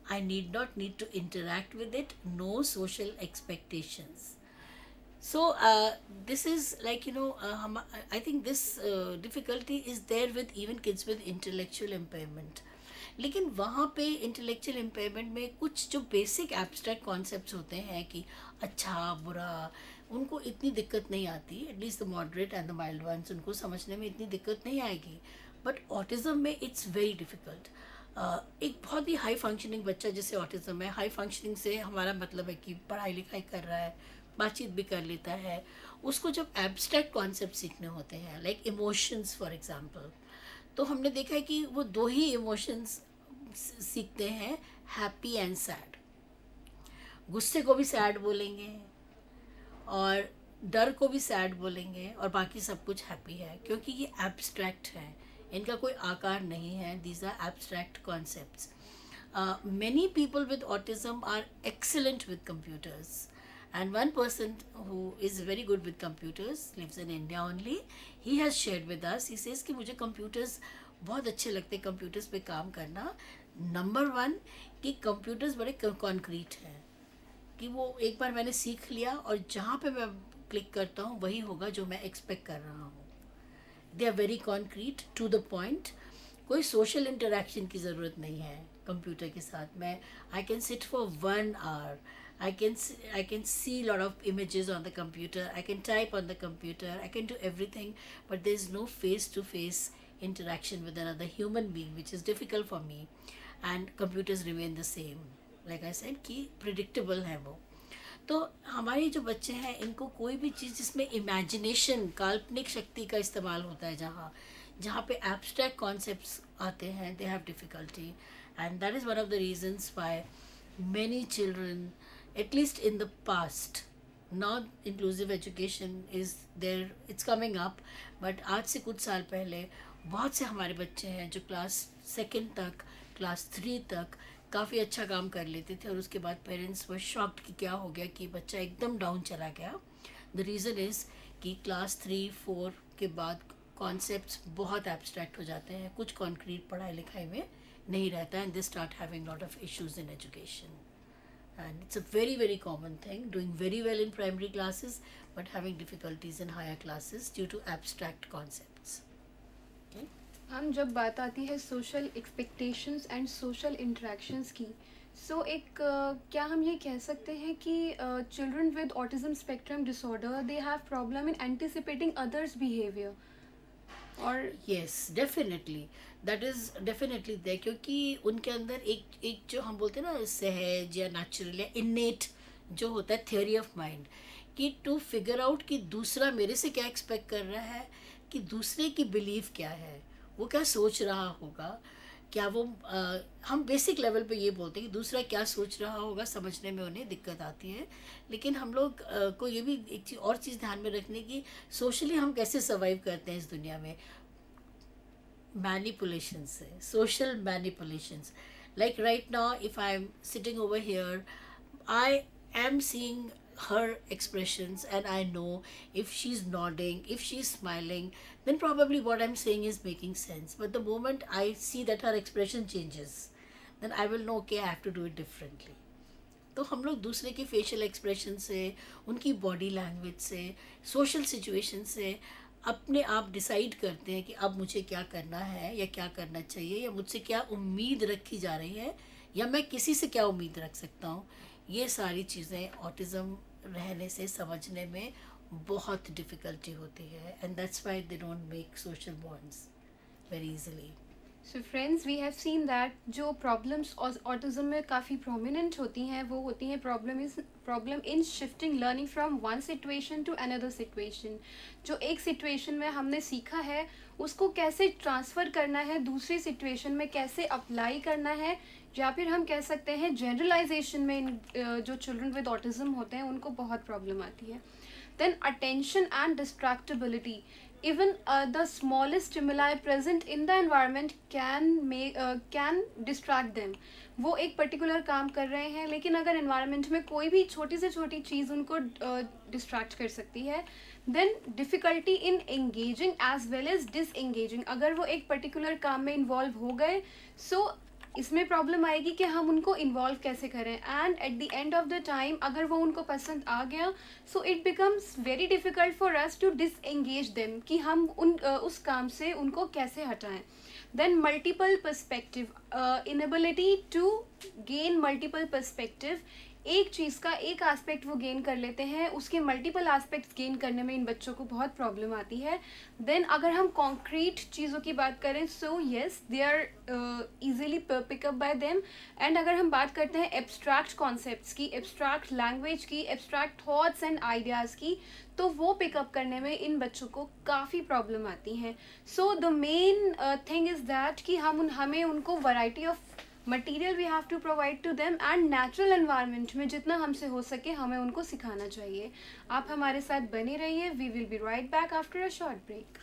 I need not need to interact with it, no social expectations. So this is like, I think this difficulty is there with even kids with intellectual impairment. लेकिन वहाँ पे इंटेलेक्चुअल इम्पेयरमेंट में कुछ जो बेसिक एब्स्ट्रैक्ट कॉन्सेप्ट्स होते हैं कि अच्छा बुरा, उनको इतनी दिक्कत नहीं आती. At least the moderate and the mild ones, उनको समझने में इतनी दिक्कत नहीं आएगी. बट ऑटिज़म में इट्स वेरी डिफ़िकल्ट. एक बहुत ही हाई फंक्शनिंग बच्चा जिसे ऑटिज़म है, हाई फंक्शनिंग से हमारा मतलब है कि पढ़ाई लिखाई कर रहा है, बातचीत भी कर लेता है, उसको जब एब्स्ट्रैक्ट कॉन्सेप्ट सीखने होते हैं लाइक इमोशंस फॉर एग्जांपल, तो हमने देखा है कि वो दो ही इमोशंस सीखते हैं, हैप्पी एंड सैड. गुस्से को भी सैड बोलेंगे और डर को भी सैड बोलेंगे और बाकी सब कुछ हैप्पी है, क्योंकि ये एब्स्ट्रैक्ट है, इनका कोई आकार नहीं है. These are abstract concepts. Many people with autism are excellent with computers, and one person who is very good with computers lives in India only. He has shared with us, he says कि मुझे computers बहुत अच्छे लगते हैं, computers पे काम करना. नंबर 1 कि computers बड़े concrete हैं, कि वो एक बार मैंने सीख लिया और जहाँ पे मैं क्लिक करता हूँ वही होगा जो मैं एक्सपेक्ट कर रहा हूँ. They are very concrete, to the point. कोई सोशल इंटरेक्शन की ज़रूरत नहीं है कंप्यूटर के साथ. मैं I can sit for 1 hour, I can see a lot of images on the computer, I can type on the computer, I can do everything, but there is no face-to-face interaction with another human being, which is difficult for me. And computers remain the same, like I said कि predictable है वो. तो हमारे जो बच्चे हैं इनको कोई भी चीज़ जिसमें इमेजिनेशन, काल्पनिक शक्ति का इस्तेमाल होता है, जहाँ पे एब्स्ट्रैक्ट कॉन्सेप्ट्स आते हैं, they have difficulty. And that is one of the reasons why many children, at least in the past, now inclusive education is there, it's coming up, but आज से कुछ साल पहले बहुत से हमारे बच्चे हैं जो क्लास 2 तक, क्लास 3 तक काफ़ी अच्छा काम कर लेते थे और उसके बाद पेरेंट्स वर शॉक्ड कि क्या हो गया कि बच्चा एकदम डाउन चला गया. द रीज़न इज़ कि क्लास 3-4 के बाद कॉन्सेप्ट्स बहुत एब्स्ट्रैक्ट हो जाते हैं, कुछ कॉन्क्रीट पढ़ाई लिखाई में नहीं रहता है, and they start having lot of issues in education. And it's a very, very common thing, doing very well in primary classes, but having difficulties in higher classes due to abstract concepts. Okay? हम जब बात आती है social expectations and social interactions की, सो क्या हम ये कह सकते हैं कि children with autism spectrum disorder they have problem in anticipating others behaviour? और Yes, definitely. That is definitely there, क्योंकि उनके अंदर एक जो हम बोलते हैं ना सहज या नेचुरल या इन्नेट जो होता है थियोरी ऑफ माइंड, कि टू फिगर आउट कि दूसरा मेरे से क्या एक्सपेक्ट कर रहा है, कि दूसरे की बिलीफ क्या है, वो क्या सोच रहा होगा, क्या वो हम बेसिक लेवल पे ये बोलते हैं कि दूसरा क्या सोच रहा होगा, समझने में उन्हें दिक्कत आती है. लेकिन हम लोग को ये भी एक और चीज़ ध्यान में रखने की, सोशली हम कैसे सर्वाइव करते हैं इस दुनिया में, मैनिपुलेशन से, social manipulations. Like right now if I am sitting over here, I am seeing her expressions and I know if she's nodding, if she's smiling, then probably what I'm saying is making sense. But the moment I see that her expression changes, then I will know, okay, I have to do it differently. तो हम लोग दूसरे के फेशियल एक्सप्रेशन से, उनकी बॉडी लैंग्वेज से, सोशल सिचुएशन से अपने आप डिसाइड करते हैं कि अब मुझे क्या करना है या क्या करना चाहिए, या मुझसे क्या उम्मीद रखी जा रही है, या मैं किसी से क्या उम्मीद रख सकता हूँ. ये सारी चीज़ें ऑटिज़म रहने से समझने में बहुत डिफ़िकल्टी होती है, and that's why they don't make social bonds very easily. So friends, we have seen that जो प्रॉब्लम्स ऑटिज्म में काफ़ी प्रोमिनेंट होती हैं वो होती हैं problem in shifting learning from one situation to another situation. जो एक सिचुएशन में हमने सीखा है उसको कैसे ट्रांसफ़र करना है दूसरी सिचुएशन में, कैसे अप्लाई करना है, या फिर हम कह सकते हैं जनरलाइजेशन में जो चिल्ड्रन विद ऑटिज्म होते हैं उनको बहुत प्रॉब्लम आती है. Then attention and distractibility. Even the smallest stimuli present in the environment can distract them. वो एक पर्टिकुलर काम कर रहे हैं लेकिन अगर एनवायरनमेंट में कोई भी छोटी से छोटी चीज़ उनको डिस्ट्रैक्ट कर सकती है. Then difficulty in engaging as well as disengaging. अगर वो एक पर्टिकुलर काम में इन्वॉल्व हो गए सो इसमें प्रॉब्लम आएगी कि हम उनको इन्वॉल्व कैसे करें, and at the end of the time अगर वो उनको पसंद आ गया so it becomes very difficult for us to disengage them कि हम उस काम से उनको कैसे हटाएं. Then multiple perspective, inability to gain multiple perspective. एक चीज़ का एक एस्पेक्ट वो गेन कर लेते हैं, उसके मल्टीपल एस्पेक्ट्स गेन करने में इन बच्चों को बहुत प्रॉब्लम आती है. देन अगर हम कॉन्क्रीट चीज़ों की बात करें so yes they are easily pickup by them. And अगर हम बात करते हैं एब्स्ट्रैक्ट कॉन्सेप्ट्स की, एब्स्ट्रैक्ट लैंग्वेज की, एब्स्ट्रैक्ट थॉट्स एंड आइडियाज़ की, तो वो पिकअप करने में इन बच्चों को काफ़ी प्रॉब्लम आती हैं. So the main thing is that कि हमें उनको variety of material we have to provide to them, and natural environment में जितना हमसे हो सके हमें उनको सिखाना चाहिए. आप हमारे साथ बने रहिए. We will be right back after a short break.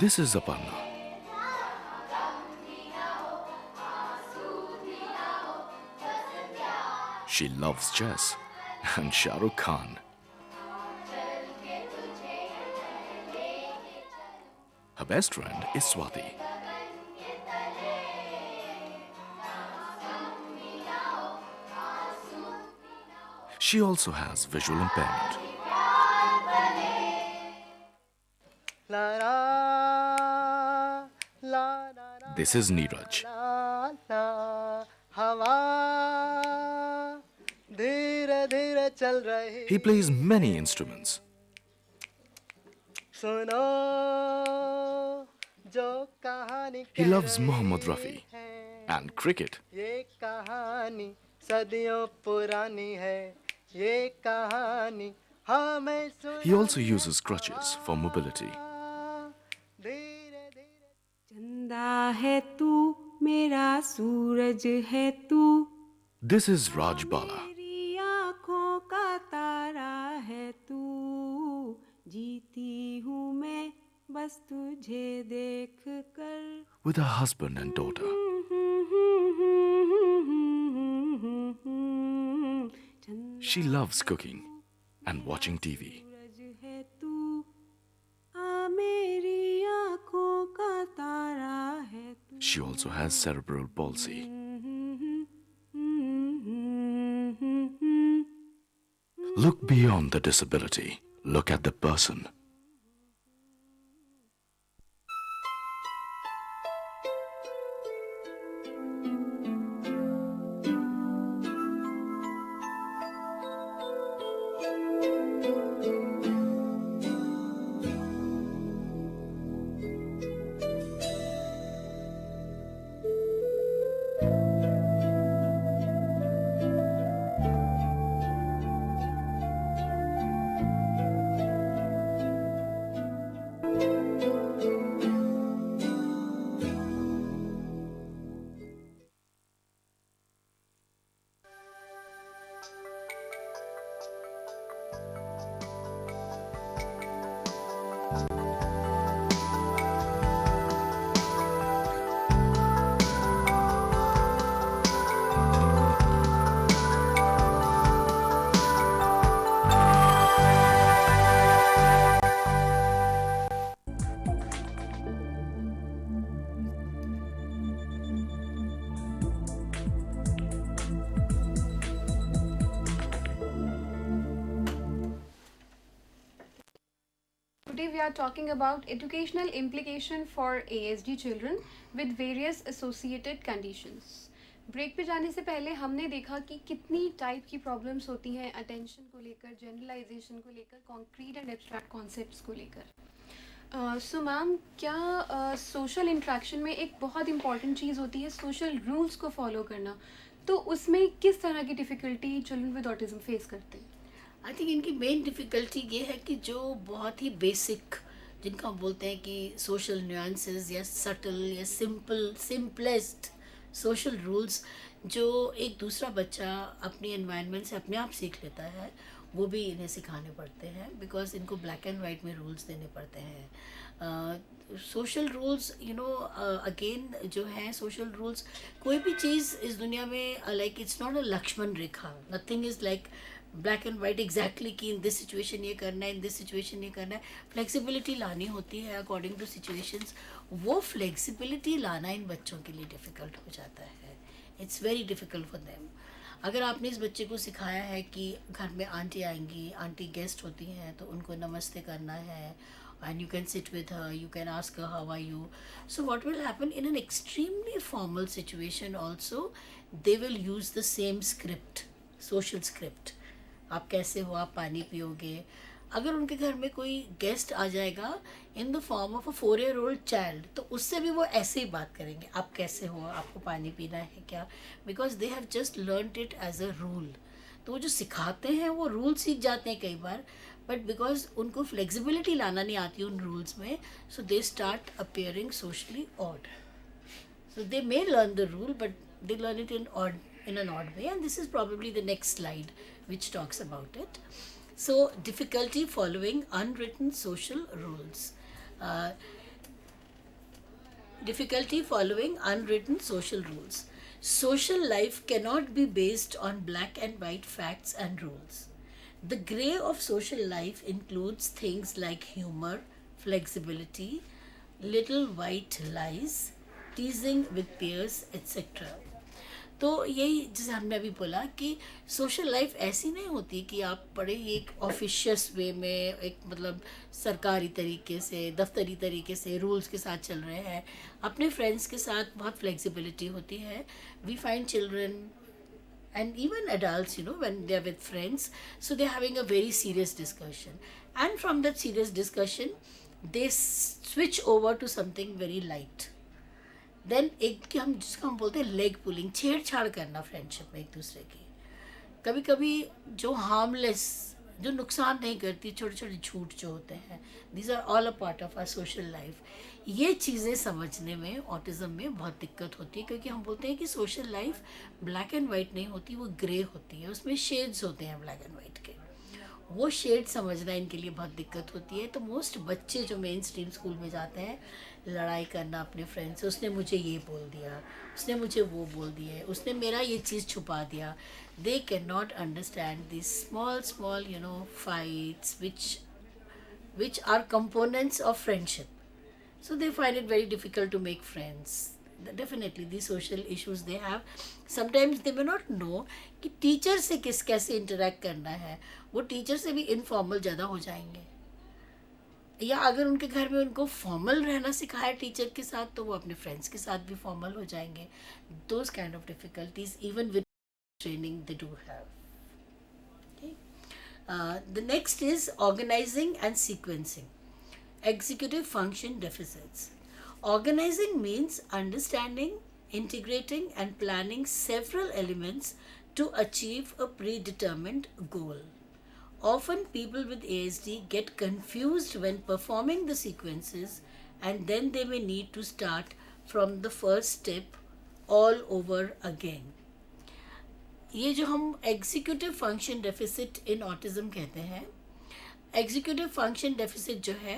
This is Aparna. She loves chess and Shah Rukh Khan. Her best friend is Swati. She also has visual impairment. This is Neeraj. He plays many instruments. He loves Mohammad Rafi and cricket. He also uses crutches for mobility. चंदा है तू मेरा सूरज है तू This is Raj Bala. मेरी तुझे देख कर with her husband and daughter. She loves cooking and watching TV. सूरज है तू आ मेरी आँखों का तारा है तू She also has cerebral palsy. Look beyond the disability. Look at the person. Today we are talking about educational implication for ASD children with various associated conditions. Break पे जाने से पहले हमने देखा कि कितनी टाइप की प्रॉब्लम्स होती हैं अटेंशन को लेकर, जनरलाइजेशन को लेकर, कॉन्क्रीट एंड एब्स्ट्रैक्ट कॉन्सेप्ट्स को लेकर. सो मैम, क्या सोशल इंट्रैक्शन में एक बहुत इंपॉर्टेंट चीज़ होती है सोशल रूल्स को फॉलो करना, तो उसमें किस तरह की difficulty children with autism face करते हैं? आई थिंक इनकी मेन डिफ़िकल्टी ये है कि जो बहुत ही बेसिक, जिनको हम बोलते हैं कि सोशल न्यूएंसेस या सटल या सिंपलेस्ट सोशल रूल्स, जो एक दूसरा बच्चा अपनी एनवायरनमेंट से अपने आप सीख लेता है, वो भी इन्हें सिखाने पड़ते हैं, बिकॉज इनको ब्लैक एंड वाइट में रूल्स देने पड़ते हैं. सोशल रूल्स अगेन जो हैं सोशल रूल्स, कोई भी चीज़ इस दुनिया में like it's not a Lakshman rekha. Nothing is like black and white exactly कि इन दिस सिचुएशन ये करना है, इन दिस सिचुएशन ये करना है. फ्लेक्सिबिलिटी लानी होती है अकॉर्डिंग टू सिचुएशंस. वो फ्लेक्सिबिलिटी लाना इन बच्चों के लिए डिफ़िकल्ट हो जाता है. It's very difficult for them. अगर आपने इस बच्चे को सिखाया है कि घर में आंटी आएंगी, आंटी गेस्ट होती हैं, तो उनको नमस्ते करना है, and you can sit with her, you can ask her how are you. So what will happen in an extremely formal situation also, they will use the same script, social script. आप कैसे हो, आप पानी पियोगे. अगर उनके घर में कोई गेस्ट आ जाएगा in the form of a 4-year-old child, तो उससे भी वो ऐसे ही बात करेंगे, आप कैसे हो, आपको पानी पीना है क्या, because they have just learned it as a rule. तो वो जो सिखाते हैं वो रूल सीख जाते हैं कई बार, बट बिकॉज उनको फ्लेक्सिबिलिटी लाना नहीं आती उन रूल्स में, so they start appearing socially odd. So they may learn the rule, but they learn it in an odd way, and this is probably the next slide which talks about it. So difficulty following unwritten social rules. Difficulty following unwritten social rules. Social life cannot be based on black and white facts and rules. The grey of social life includes things like humor, flexibility, little white lies, teasing with peers, etc. तो यही जैसे हमने अभी बोला कि सोशल लाइफ ऐसी नहीं होती कि आप बड़े एक ऑफिशियस वे में, एक मतलब सरकारी तरीके से, दफ्तरी तरीके से रूल्स के साथ चल रहे हैं. अपने फ्रेंड्स के साथ बहुत फ्लेक्सिबिलिटी होती है. We find children and even adults, when they're with friends, so they're having a very serious discussion, and from that serious discussion they switch over to something very light. Then एक हम जिसको हम बोलते हैं लेग पुलिंग, छेड़छाड़ करना फ्रेंडशिप में एक दूसरे की. कभी कभी जो हार्मलेस, जो नुकसान नहीं करती, छोटे छोटे झूठ जो होते हैं, these are all a part of our social life. ये चीज़ें समझने में ऑटिज़म में बहुत दिक्कत होती है, क्योंकि हम बोलते हैं कि social life black and white नहीं होती, वो ग्रे होती है, उसमें शेड्स होते हैं ब्लैक एंड वाइट के. वो शेड समझना इनके लिए बहुत दिक्कत होती है। तो मोस्ट बच्चे जो मेन स्ट्रीम स्कूल में जाते हैं, लड़ाई करना अपने फ्रेंड से, उसने मुझे ये बोल दिया, उसने मुझे वो बोल दिया है, उसने मेरा ये चीज़ छुपा दिया। They can not understand this small fights which are components of friendship. So they find it very difficult to make friends. Definitely these social issues they have. Sometimes they may not know कि टीचर से कैसे इंटरेक्ट करना है, वो टीचर से भी इनफॉर्मल ज़्यादा हो जाएंगे, या अगर उनके घर में उनको फॉर्मल रहना सिखाया टीचर के साथ तो वो अपने फ्रेंड्स के साथ भी फॉर्मल हो जाएंगे. Those kind of difficulties even with training they do have. The next is organizing and sequencing. Executive function deficits. Organizing means understanding, integrating, and planning several elements to achieve a predetermined goal. Often, people with ASD get confused when performing the sequences, and then they may need to start from the first step all over again. ये जो हम executive function deficit in autism कहते हैं, एग्जीक्यूटिव फंक्शन डेफिसिट जो है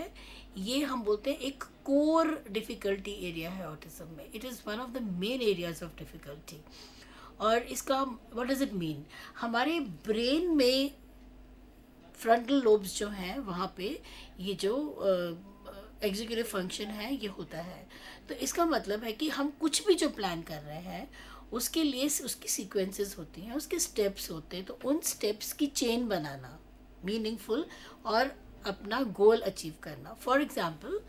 ये हम बोलते हैं एक कोर डिफ़िकल्टी एरिया है ऑटिज्म में. It is one of the main areas of difficulty. और इसका व्हाट डज इट मीन, हमारे ब्रेन में फ्रंटल लोब्स जो हैं वहाँ पे ये जो एग्जीक्यूटिव फंक्शन है ये होता है. तो इसका मतलब है कि हम कुछ भी जो प्लान कर रहे हैं उसके लिए उसकी सीक्वेंसेस होती हैं, उसके स्टेप्स होते हैं. तो उन स्टेप्स की चेन बनाना मीनिंगफुल और अपना गोल अचीव करना. फॉर एग्ज़ाम्पल,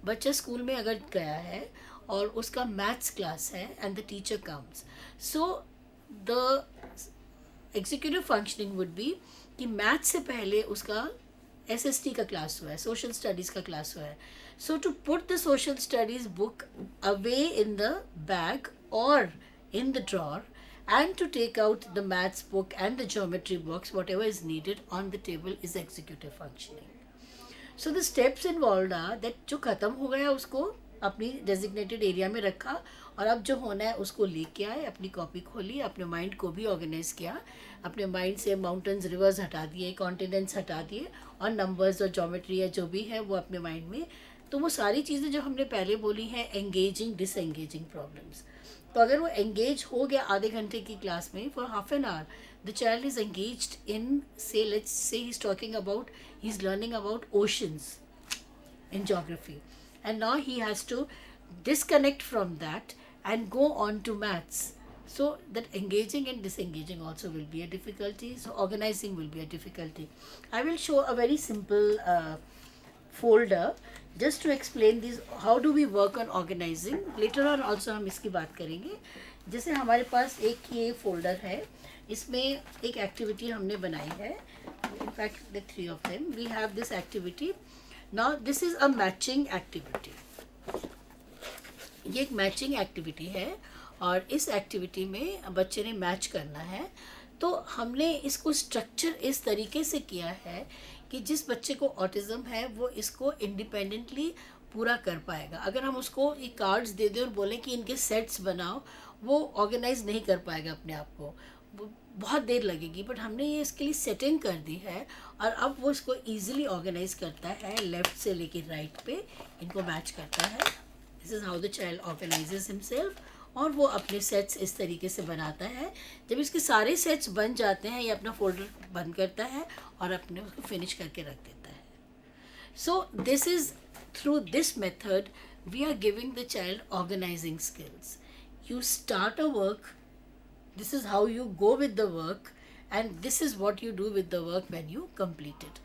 बच्चा स्कूल में अगर गया है और उसका मैथ्स क्लास है and the teacher comes, so the executive functioning would be कि मैथ्स से पहले उसका SST का क्लास हुआ है, सोशल स्टडीज़ का क्लास हुआ है. So to put the social studies book away in the bag और in the drawer and to take out the maths book and the geometry box, whatever is needed on the table is executive functioning. So the steps involved are that जो ख़त्म हो गया उसको अपनी designated area में रखा और अब जो होना है उसको लेके आए, अपनी कॉपी खोली, अपने माइंड को भी ऑर्गेनाइज किया, अपने माइंड से माउंटेन्स रिवर्स हटा दिए, कॉन्टिनेंट्स हटा दिए और नंबर्स और ज्योमेट्री या जो भी है वो अपने माइंड में. तो वो सारी चीज़ें जो हमने पहले बोली हैं, एंगेजिंग डिसएंगेजिंग प्रॉब्लम्स. तो अगर वो एंगेज हो गया आधे घंटे की क्लास में, for half an hour the child is engaged in, say let's say he is talking about, he is learning about oceans in geography, and now he has to disconnect from that and go on to maths. So that engaging and disengaging also will be a difficulty. So organizing will be a difficulty. I will show a very simple folder just to explain this, how do we work on organizing. Later on also हम इसकी बात करेंगे. जैसे हमारे पास एक ये फोल्डर है, इसमें एक एक्टिविटी हमने बनाई है. In fact the three of them, we have this activity. Now this is a matching activity. ये एक मैचिंग एक्टिविटी है और इस एक्टिविटी में बच्चे ने मैच करना है. तो हमने इसको स्ट्रक्चर इस तरीके से किया है कि जिस बच्चे को ऑटिज़म है वो इसको इंडिपेंडेंटली पूरा कर पाएगा. अगर हम उसको ये कार्ड्स दे दें और बोलें कि इनके सेट्स बनाओ, वो ऑर्गेनाइज नहीं कर पाएगा अपने आप को, बहुत देर लगेगी. बट हमने ये इसके लिए सेटिंग कर दी है और अब वो इसको ईजिली ऑर्गेनाइज करता है, लेफ़्ट से लेके राइट पे इनको मैच करता है. This is how the child organises himself. और वो अपने सेट्स इस तरीके से बनाता है. जब इसके सारे सेट्स बन जाते हैं ये अपना फोल्डर बंद करता है और अपने उसको फिनिश करके रख देता है. So this is through this method we are giving the child organizing skills. You start a work, this is how you go with the work and this is what you do with the work when you complete it.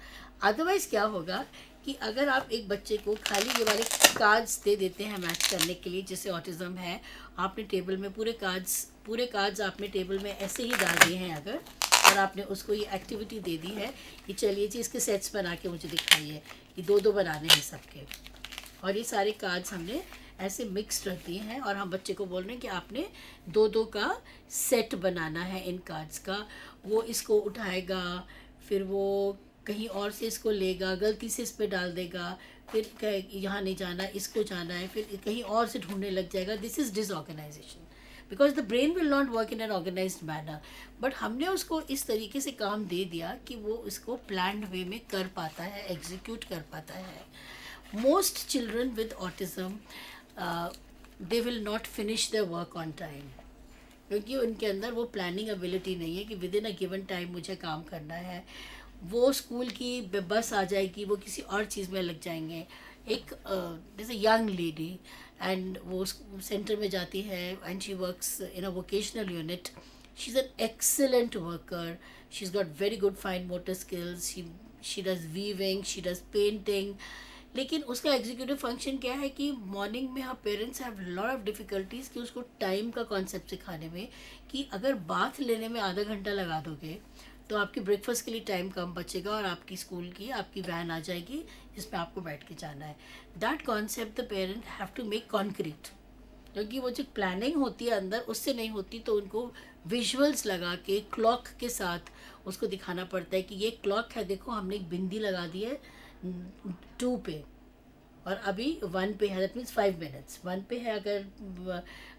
Otherwise क्या होगा कि अगर आप एक बच्चे को खाली ये वाले कार्ड्स दे देते हैं मैच करने के लिए, जैसे ऑटिज़म है, आपने टेबल में पूरे कार्ड्स आपने टेबल में ऐसे ही डाल दिए हैं अगर, और आपने उसको ये एक्टिविटी दे दी है कि चलिए जी इसके सेट्स बना के मुझे दिखाइए, कि दो दो बनाने हैं सबके, और ये सारे कार्ड्स हमने ऐसे मिक्स रख दिए हैं और हम बच्चे को बोल रहे हैं कि आपने दो दो का सेट बनाना है इन कार्ड्स का. वो इसको उठाएगा, फिर वो कहीं और से इसको लेगा, गलती से इस पे डाल देगा, फिर यहाँ नहीं जाना, इसको जाना है, फिर कहीं और से ढूंढने लग जाएगा. This is disorganization. Because the brain will not work in an organized manner. But हमने उसको इस तरीके से काम दे दिया कि वो इसको प्लान्ड वे में कर पाता है, एग्जीक्यूट कर पाता है. Most children with autism they will not finish their work on time, क्योंकि उनके अंदर वो प्लानिंग एबिलिटी नहीं है कि with in a given time मुझे काम करना है. वो स्कूल की बस आ जाएगी, वो किसी और चीज़ में लग जाएंगे. एक जैसे यंग लेडी एंड वो सेंटर में जाती है and she works in a vocational unit. She is an excellent worker. She is got very good fine motor skills. She does weaving, she does painting. लेकिन उसका एग्जीक्यूटिव फंक्शन क्या है कि मॉर्निंग में हर parents have lot of difficulties कि उसको टाइम का कॉन्सेप्ट सिखाने में, कि अगर बाथ लेने में आधा घंटा लगा दोगे तो आपकी ब्रेकफास्ट के लिए टाइम कम बचेगा और आपकी स्कूल की आपकी वैन आ जाएगी जिसमें आपको बैठ के जाना है. That concept the parent have to make concrete, क्योंकि वो जो प्लानिंग होती है अंदर उससे नहीं होती. तो उनको विजुअल्स लगा के क्लॉक के साथ उसको दिखाना पड़ता है कि ये क्लॉक है, देखो हमने एक बिंदी लगा दी है 2 पे और अभी 1 पे है. That means 5 minutes. 1 पे है अगर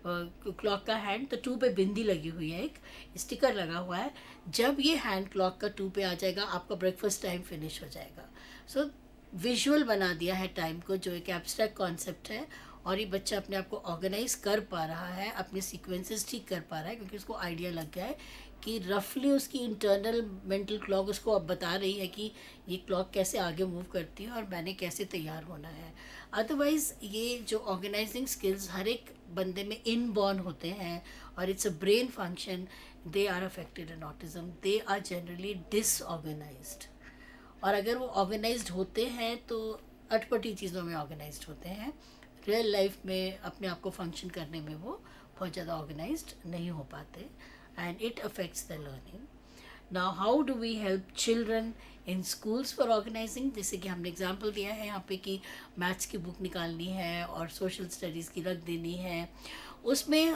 क्लॉक का हैंड, तो 2 पे बिंदी लगी हुई है, एक स्टिकर लगा हुआ है. जब ये हैंड क्लॉक का 2 पे आ जाएगा आपका ब्रेकफास्ट टाइम फिनिश हो जाएगा. सो विजुअल बना दिया है टाइम को, जो एक एब्स्ट्रैक्ट कॉन्सेप्ट है. और ये बच्चा अपने आप को ऑर्गेनाइज कर पा रहा है, अपने सीक्वेंसेस ठीक कर पा रहा है, क्योंकि उसको आइडिया लग गया है कि रफली उसकी इंटरनल मेंटल क्लॉक उसको अब बता रही है कि ये क्लॉक कैसे आगे मूव करती है और मैंने कैसे तैयार होना है. अदरवाइज़ ये जो ऑर्गेनाइजिंग स्किल्स हर एक बंदे में इनबॉर्न होते हैं और it's a brain function, they are affected in autism. They are generally disorganized. और अगर वो ऑर्गेनाइज्ड होते हैं तो अटपटी चीज़ों में ऑर्गेनाइज्ड होते हैं. रियल लाइफ में अपने आप को फंक्शन करने में वो बहुत ज़्यादा ऑर्गेनाइज्ड नहीं हो पाते. And it affects their learning. Now, how do we help children in schools for organizing? जैसे कि हमने एग्जाम्पल दिया है यहाँ पे कि मैथ्स की बुक निकालनी है और सोशल स्टडीज़ की रख देनी है. उसमें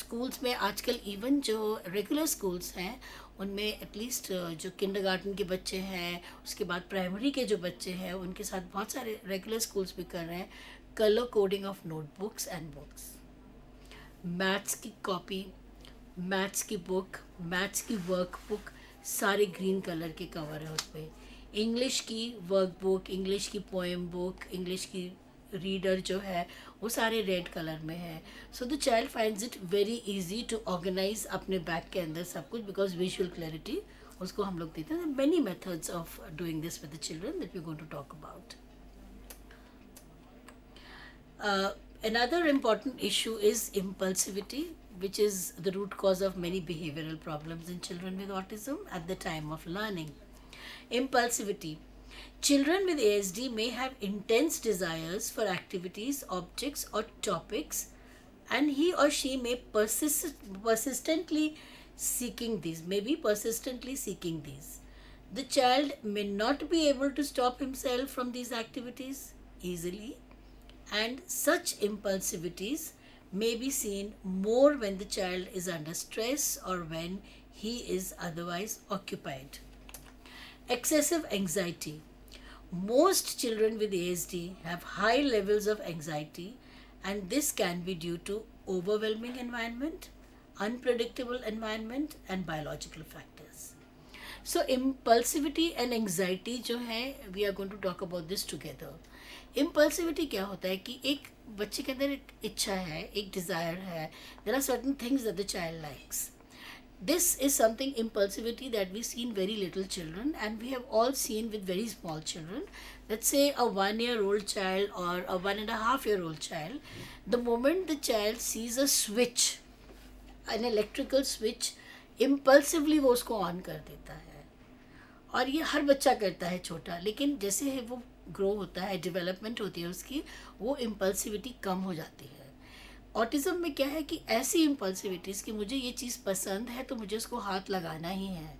स्कूल्स में आजकल इवन जो रेगुलर स्कूल्स हैं उनमें एटलीस्ट जो किंडरगार्टन के बच्चे हैं, उसके बाद प्राइमरी के जो बच्चे हैं, उनके साथ बहुत सारे रेगुलर स्कूल्स भी कर रहे हैं colour coding of notebooks and books. Maths की कॉपी, मैथ्स की बुक, मैथ्स की वर्कबुक, सारे ग्रीन कलर के कवर है उस पर. इंग्लिश की वर्कबुक, इंग्लिश की पोएम बुक, इंग्लिश की रीडर जो है वो सारे रेड कलर में है. So the child finds it very easy to organize अपने बैग के अंदर सब कुछ, बिकॉज विजुअल क्लैरिटी उसको हम लोग देते हैं. Many methods of doing this with the children that we are going to talk about. Another important issue is impulsivity, which is the root cause of many behavioral problems in children with autism at the time of learning. Impulsivity. Children with ASD may have intense desires for activities, objects, or topics, and he or she may persistently seeking these. The child may not be able to stop himself from these activities easily, and such impulsivities may be seen more when the child is under stress or when he is otherwise occupied. Excessive anxiety. Most children with ASD have high levels of anxiety, and this can be due to overwhelming environment, unpredictable environment, and biological factors. So impulsivity and anxiety जो है, we are going to talk about this together. Impulsivity क्या होता है कि एक बच्चे के अंदर एक इच्छा है, एक डिज़ायर है. There are certain things that the child likes. This is something impulsivity that we see in very little children, and we have all seen with very small children. Let's say a 1-year-old child or a 1.5-year-old child. The moment the child sees a switch, an electrical switch, impulsively वो उसको ऑन कर देता है. और ये हर बच्चा करता है छोटा, लेकिन जैसे है वो ग्रो होता है, डेवलपमेंट होती है उसकी, वो इम्पल्सिविटी कम हो जाती है. ऑटिज़म में क्या है कि ऐसी इम्पल्सिविटीज़ कि मुझे ये चीज़ पसंद है तो मुझे उसको हाथ लगाना ही है.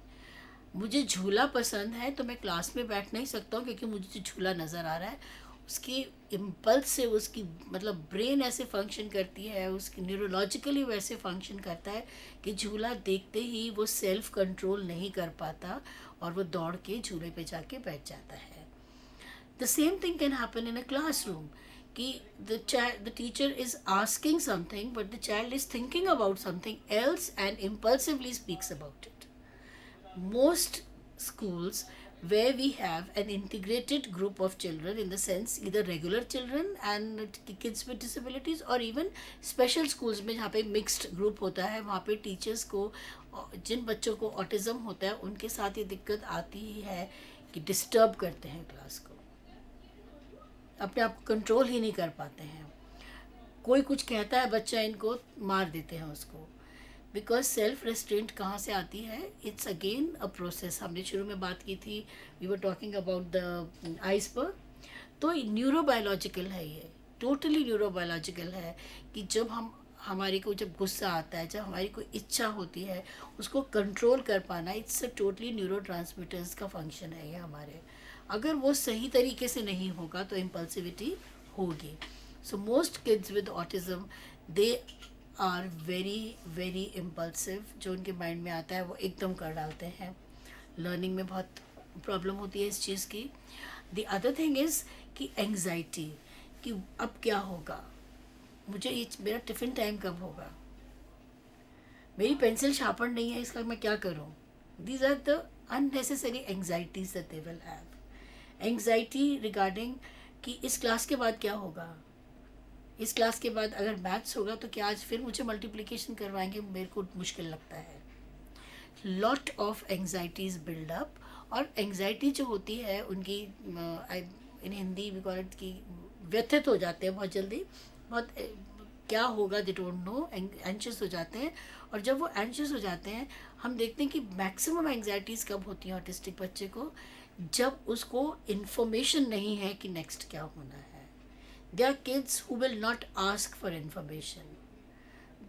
मुझे झूला पसंद है तो मैं क्लास में बैठ नहीं सकता हूँ क्योंकि मुझे झूला नज़र आ रहा है. उसकी इम्पल्स से उसकी मतलब ब्रेन ऐसे फंक्शन करती है, उसकी न्यूरोलॉजिकली वैसे फंक्शन करता है कि झूला देखते ही वो सेल्फ कंट्रोल नहीं कर पाता और वो दौड़ के झूले पे जाके बैठ जाता है. The same thing can happen in a classroom कि the teacher is asking something but the child is thinking about something else and impulsively speaks about it. Most schools where we have an integrated group of children, in the sense either regular children and kids with disabilities or even special schools में जहाँ पे mixed group होता है, वहाँ पे teachers को, जिन बच्चों को autism होता है उनके साथ ये दिक्कत आती ही है कि disturb करते हैं क्लास को, अपने आप को कंट्रोल ही नहीं कर पाते हैं. कोई कुछ कहता है बच्चा, इनको मार देते हैं उसको. बिकॉज सेल्फ रेस्ट्रेंट कहाँ से आती है? It's again a process. हमने शुरू में बात की थी, we were talking about the iceberg. तो न्यूरोबायोलॉजिकल है, ये टोटली न्यूरोबायोलॉजिकल है कि जब हमारे को जब गुस्सा आता है, जब हमारी कोई इच्छा होती है, उसको कंट्रोल कर पाना, it's a totally neuro transmitters का फंक्शन है ये हमारे. अगर वो सही तरीके से नहीं होगा तो इम्पल्सिविटी होगी. So most kids with autism they are very very impulsive. जो उनके माइंड में आता है वो एकदम कर डालते हैं. लर्निंग में बहुत प्रॉब्लम होती है इस चीज़ की. द अदर थिंग इज़ कि एंग्जाइटी, कि अब क्या होगा, मुझे मेरा टिफ़िन टाइम कब होगा, मेरी पेंसिल शार्पन नहीं है, इसका मैं क्या करूं. These are the unnecessary anxieties that they will have. Anxiety regarding कि इस क्लास के बाद क्या होगा, इस क्लास के बाद अगर मैथ्स होगा तो क्या आज फिर मुझे मल्टीप्लिकेशन करवाएंगे, मेरे को मुश्किल लगता है. Lot of anxieties build up. और एंग्जाइटी जो होती है उनकी इन हिंदी वी कॉल इट कि व्यथित हो जाते हैं बहुत जल्दी, बहुत क्या होगा दे डोंट नो, एंशियस हो जाते हैं. और जब वो एंशियस हो जाते हैं, हम देखते हैं कि मैक्सिमम एंग्जाइटीज़ कब होती हैं ऑटिस्टिक बच्चे को, जब उसको इन्फॉर्मेशन नहीं है कि नेक्स्ट क्या होना है. There are kids who will not ask for information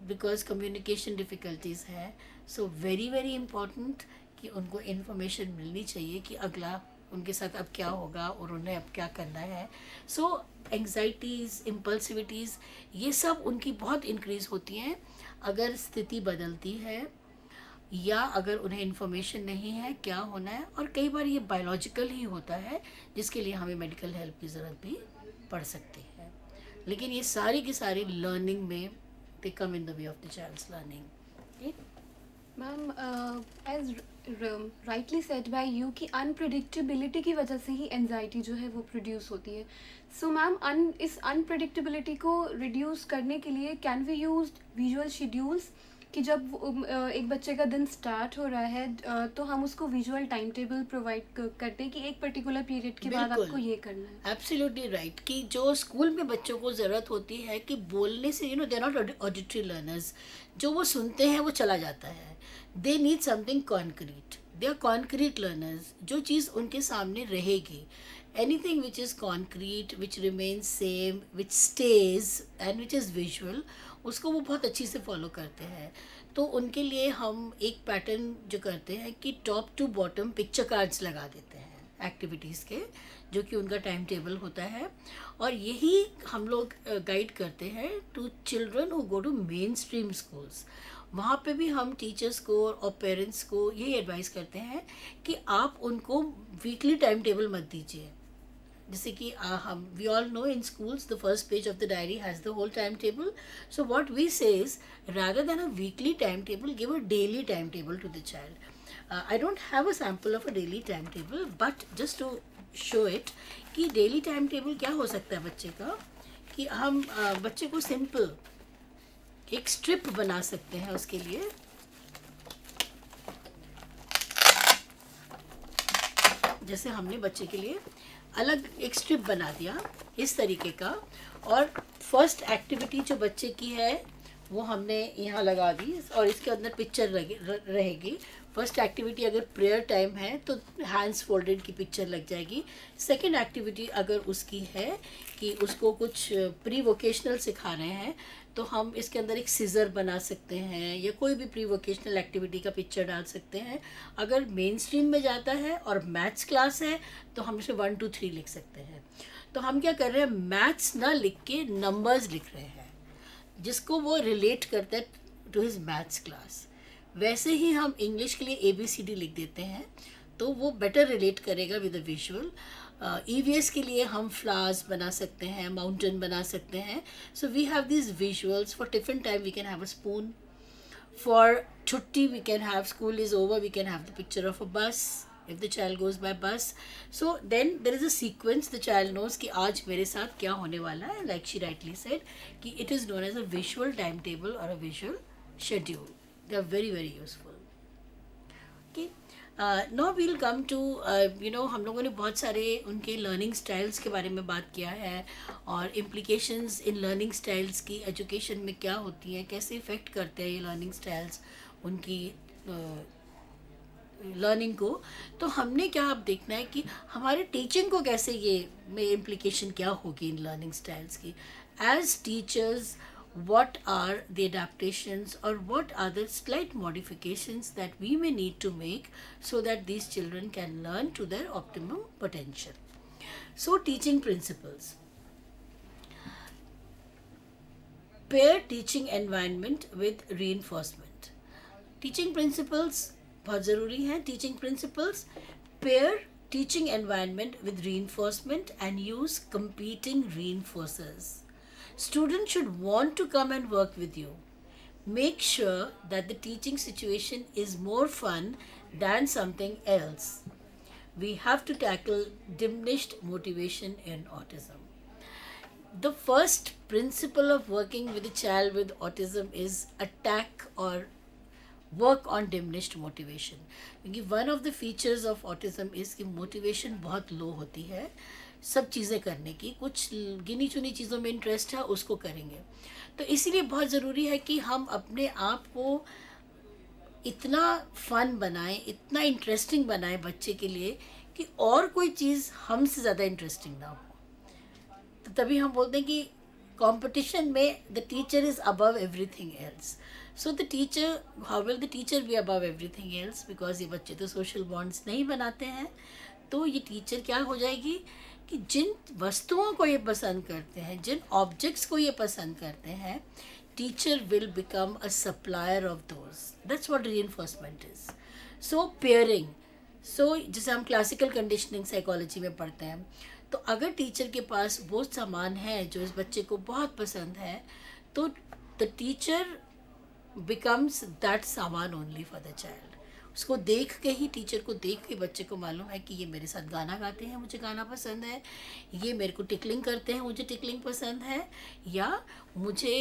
because communication difficulties है. So very very important कि उनको information मिलनी चाहिए कि अगला उनके साथ अब क्या होगा और उन्हें अब क्या करना है. So anxieties, impulsivities, ये सब उनकी बहुत increase होती हैं अगर स्थिति बदलती है या अगर उन्हें इन्फॉर्मेशन नहीं है क्या होना है. और कई बार ये बायोलॉजिकल ही होता है जिसके लिए हमें मेडिकल हेल्प की ज़रूरत भी पड़ सकती है. लेकिन ये सारी की सारी लर्निंग में they come in the way of the child's learning. Ma'am, as rightly said by you कि अनप्रेडिक्टेबिलिटी की वजह से ही एंजाइटी जो है वो प्रोड्यूस होती है. सो मैम, इस अनप्रेडिक्टेबिलिटी को रिड्यूस करने के लिए can we use visual schedules, कि जब एक बच्चे का दिन स्टार्ट हो रहा है तो हम उसको विजुअल टाइम टेबल प्रोवाइड करते हैं कि एक पर्टिकुलर पीरियड के बाद आपको ये करना है. Absolutely right. कि जो स्कूल में बच्चों को ज़रूरत होती है कि बोलने से, you know, they are not auditory learners. जो वो सुनते हैं वो चला जाता है. They need something concrete. They are concrete learners. जो चीज़ उनके सामने रहेगी, anything which is concrete, which remains same, which stays and which is visual, उसको वो बहुत अच्छी से फॉलो करते हैं. तो उनके लिए हम एक पैटर्न जो करते हैं कि top to bottom picture cards लगा देते हैं एक्टिविटीज़ के, जो कि उनका टाइम टेबल होता है. और यही हम लोग गाइड करते हैं to children who go to main stream schools. वहाँ पे भी हम टीचर्स को और पेरेंट्स को यही एडवाइस करते हैं कि आप उनको वीकली टाइम टेबल मत दीजिए. जैसे कि हम we all know in schools the first page of the diary has the whole timetable. So what we say is, rather than a weekly timetable, give a daily timetable to the child. I don't have a sample of a daily timetable, but just to show it कि daily timetable क्या हो सकता है बच्चे का, कि हम बच्चे को simple एक strip बना सकते हैं उसके लिए. जैसे हमने बच्चे के लिए अलग एक स्ट्रिप बना दिया इस तरीके का, और फर्स्ट एक्टिविटी जो बच्चे की है वो हमने यहाँ लगा दी और इसके अंदर पिक्चर रहेगी. फर्स्ट एक्टिविटी अगर प्रेयर टाइम है तो हैंड्स फोल्डेड की पिक्चर लग जाएगी. सेकंड एक्टिविटी अगर उसकी है कि उसको कुछ प्री वोकेशनल सिखा रहे हैं तो हम इसके अंदर एक सीजर बना सकते हैं या कोई भी प्री वोकेशनल एक्टिविटी का पिक्चर डाल सकते हैं. अगर मेन स्ट्रीम में जाता है और मैथ्स क्लास है तो हम इसे 1 2 3 लिख सकते हैं. तो हम क्या कर रहे हैं, मैथ्स ना लिख के नंबर्स लिख रहे हैं जिसको वो रिलेट करता है टू हिज मैथ्स क्लास. वैसे ही हम इंग्लिश के लिए ABCD लिख देते हैं तो वो बेटर रिलेट करेगा विद द विजुअल. EVS के लिए हम फ्लावर्स बना सकते हैं, माउंटेन बना सकते हैं. So we have these visuals. For different time we can have a spoon. For chutti we can have, school is over, we can have the picture of a bus if the child goes by bus. So then there is a sequence, the child knows कि आज मेरे साथ क्या होने वाला है. Like she rightly said कि it is known as a visual timetable or a visual schedule. They are very very useful. Okay. Now we'll come to हम लोगों ने बहुत सारे उनके लर्निंग स्टाइल्स के बारे में बात किया है, और इम्प्लीकेशंस इन लर्निंग स्टाइल्स की एजुकेशन में क्या होती हैं, कैसे इफ़ेक्ट करते हैं ये लर्निंग स्टाइल्स उनकी लर्निंग को. तो हमने क्या अब देखना है कि हमारे टीचिंग को कैसे ये में इम्प्लीकेशन क्या होगी इन लर्निंग स्टाइल्स की. As teachers, what are the adaptations or what are the slight modifications that we may need to make so that these children can learn to their optimum potential. So teaching principles. Pair teaching environment with reinforcement. Teaching principles बहुत ज़रूरी हैं. Teaching principles, pair teaching environment with reinforcement and use competing reinforcers. Students should want to come and work with you. Make sure that the teaching situation is more fun than something else. We have to tackle diminished motivation in autism. The first principle of working with a child with autism is attack or work on diminished motivation. क्योंकि one of the features of autism is कि motivation बहुत low होती है सब चीज़ें करने की. कुछ गिनी चुनी चीज़ों में इंटरेस्ट है, उसको करेंगे. तो इसीलिए बहुत ज़रूरी है कि हम अपने आप को इतना फन बनाएं, इतना इंटरेस्टिंग बनाएं बच्चे के लिए कि और कोई चीज़ हमसे ज़्यादा इंटरेस्टिंग ना हो. तो तभी हम बोलते हैं कि कंपटीशन में the teacher is above everything else. So the teacher, how will the teacher be above everything else, because ये बच्चे तो सोशल बॉन्ड्स नहीं बनाते हैं. तो ये टीचर क्या हो जाएगी कि जिन वस्तुओं को ये पसंद करते हैं, जिन ऑब्जेक्ट्स को ये पसंद करते हैं, teacher will become a supplier of those. That's what reinforcement is. So pairing, so जैसे हम क्लासिकल कंडीशनिंग साइकोलॉजी में पढ़ते हैं, तो अगर टीचर के पास वो सामान है जो इस बच्चे को बहुत पसंद है, तो द टीचर बिकम्स दैट सामान ओनली फॉर द चाइल्ड. उसको देख के ही, टीचर को देख के बच्चे को मालूम है कि ये मेरे साथ गाना गाते हैं, मुझे गाना पसंद है, ये मेरे को टिकलिंग करते हैं, मुझे टिकलिंग पसंद है, या मुझे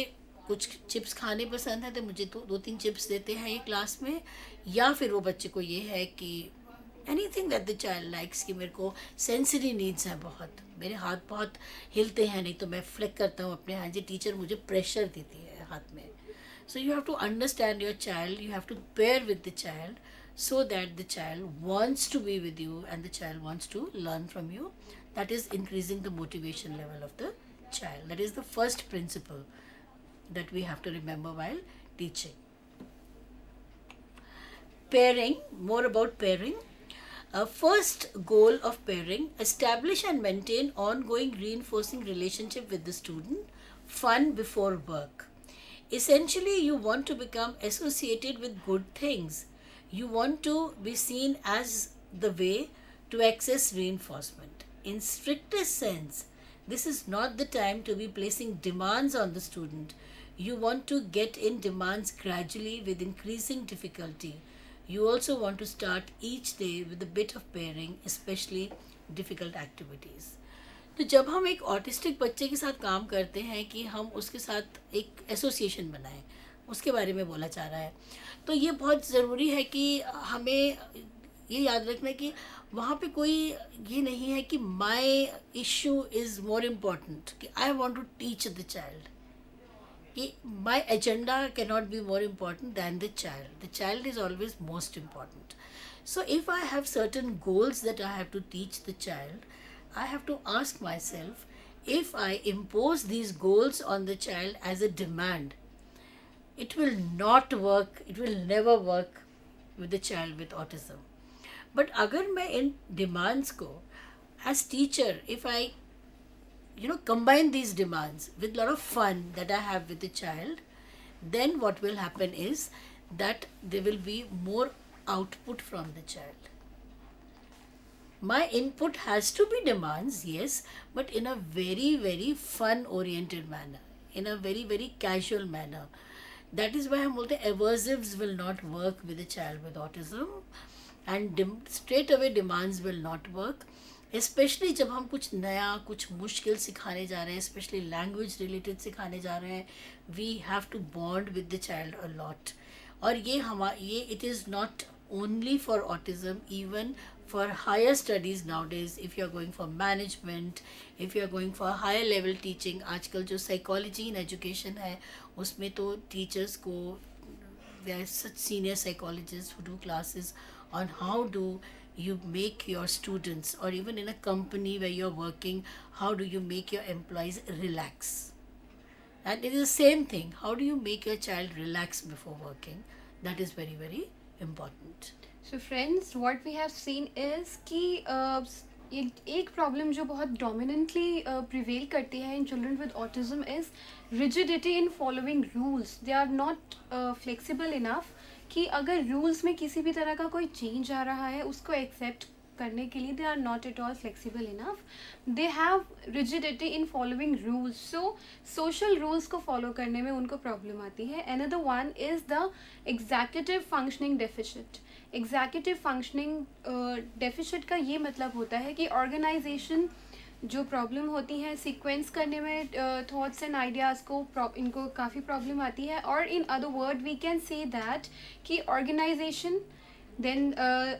कुछ चिप्स खाने पसंद है तो मुझे दो तीन चिप्स देते हैं ये क्लास में. या फिर वो बच्चे को ये है कि anything that the child likes, कि मेरे को सेंसरी नीड्स हैं बहुत, मेरे हाथ बहुत हिलते हैं नहीं तो मैं फ्लिक करता हूँ अपने हाथ, ये टीचर मुझे प्रेशर देती है हाथ में. So you have to understand your child, you have to pair with the child so that the child wants to be with you and the child wants to learn from you. That is increasing the motivation level of the child. That is the first principle that we have to remember while teaching. Pairing, more about pairing. First goal of pairing, establish and maintain ongoing reinforcing relationship with the student, fun before work. Essentially, you want to become associated with good things. You want to be seen as the way to access reinforcement. In strictest sense, this is not the time to be placing demands on the student. You want to get in demands gradually with increasing difficulty. You also want to start each day with a bit of pairing, especially difficult activities. तो जब हम एक ऑटिस्टिक बच्चे के साथ काम करते हैं कि हम उसके साथ एक एसोसिएशन बनाएं, उसके बारे में बोला जा रहा है, तो ये बहुत ज़रूरी है कि हमें ये याद रखना है कि वहाँ पे कोई ये नहीं है कि my issue is more important, कि I want to teach the child, कि my agenda can not be more important than the child is always most important. So if I have certain goals that I have to teach the child, I have to ask myself, if I impose these goals on the child as a demand, it will not work, it will never work with the child with autism. But अगर मैं इन demands को as teacher, if I combine these demands with a lot of fun that I have with the child, then what will happen is that there will be more output from the child. my input has to be demands, yes, but in a very very fun oriented manner, in a very very casual manner. That is why हम बोलते हैं aversives will not work with a child with autism, and straight away demands will not work. Specially जब हम कुछ नया कुछ मुश्किल सिखाने जा रहे हैं, स्पेशली लैंग्वेज रिलेटेड सिखाने जा रहे हैं, we have to bond with the child a lot. और ये it is not only for autism, even for higher studies nowadays, if you are going for management, if you are going for higher level teaching, आजकल जो psychology in education है उसमें तो teachers को, there are such senior psychologists who do classes on how do you make your students, or even in a company where you're working, how do you make your employees relax. And it is the same thing, how do you make your child relax before working. That is very very important. So friends, what we have seen is कि एक प्रॉब्लम जो बहुत डोमिनेंटली प्रिवेल करती है in children with autism is rigidity in following rules. They are not flexible enough कि अगर रूल्स में किसी भी तरह का कोई चेंज आ रहा है उसको एक्सेप्ट करने के लिए they are not at all flexible enough. They have rigidity in following rules. So social rules को फॉलो करने में उनको प्रॉब्लम आती है. Another one is the executive functioning deficit. Executive functioning deficit का ये मतलब होता है कि ऑर्गेनाइजेशन जो प्रॉब्लम होती है सीक्वेंस करने में थॉट्स एंड आइडियाज़ को इनको काफ़ी प्रॉब्लम आती है. और in other word we can say that कि organization, then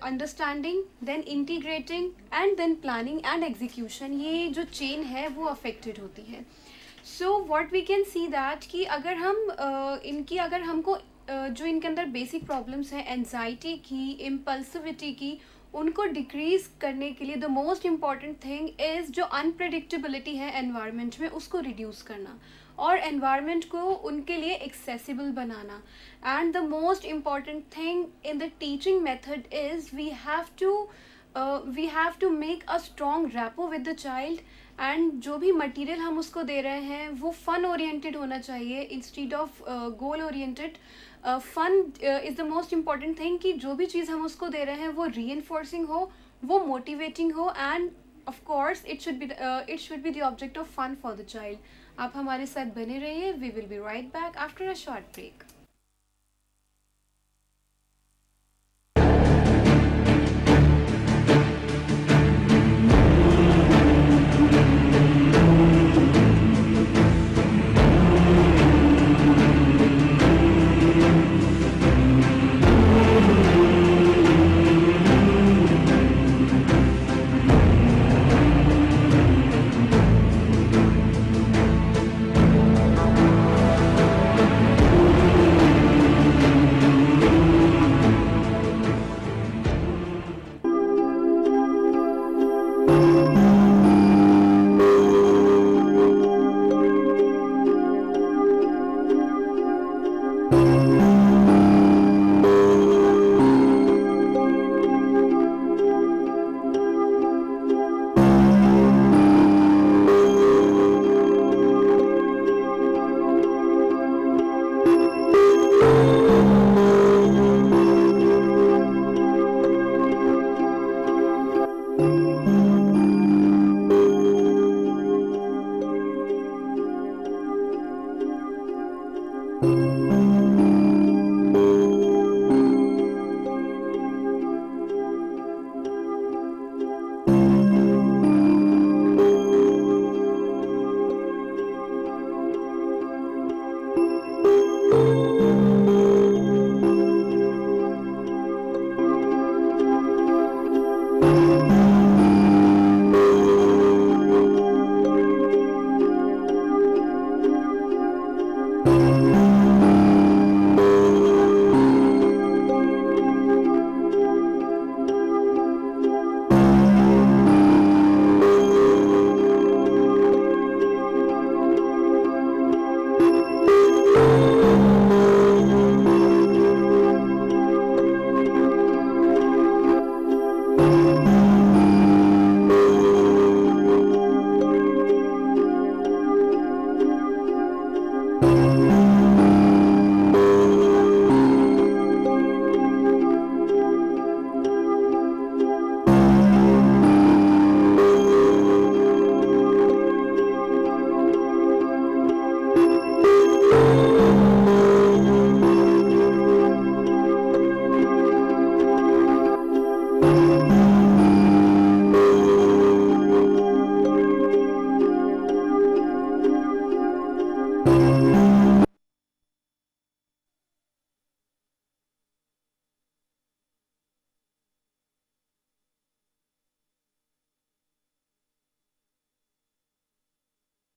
understanding, then integrating and then planning and execution, ये जो chain है वो affected होती है. So what we can see that कि अगर हम अगर हमको जो इनके अंदर बेसिक प्रॉब्लम्स हैं एनजाइटी की, इम्पल्सिविटी की, उनको डिक्रीज़ करने के लिए the most important thing is जो अनप्रेडिक्टेबिलिटी है एनवायरनमेंट में उसको रिड्यूस करना और एनवायरनमेंट को उनके लिए एक्सेसिबल बनाना. And the most important thing in the teaching method is we have to make a strong rapport with the child. And जो भी मटेरियल हम उसको दे रहे हैं वो फन ओरिएंटेड होना चाहिए instead of goal oriented. Fun is the most important thing कि जो भी चीज़ हम उसको दे रहे हैं वो रीइंफोर्सिंग हो, वो मोटिवेटिंग हो, and of course it should be the object of fun for the child. आप हमारे साथ बने रहिए. We will be right back after a short break.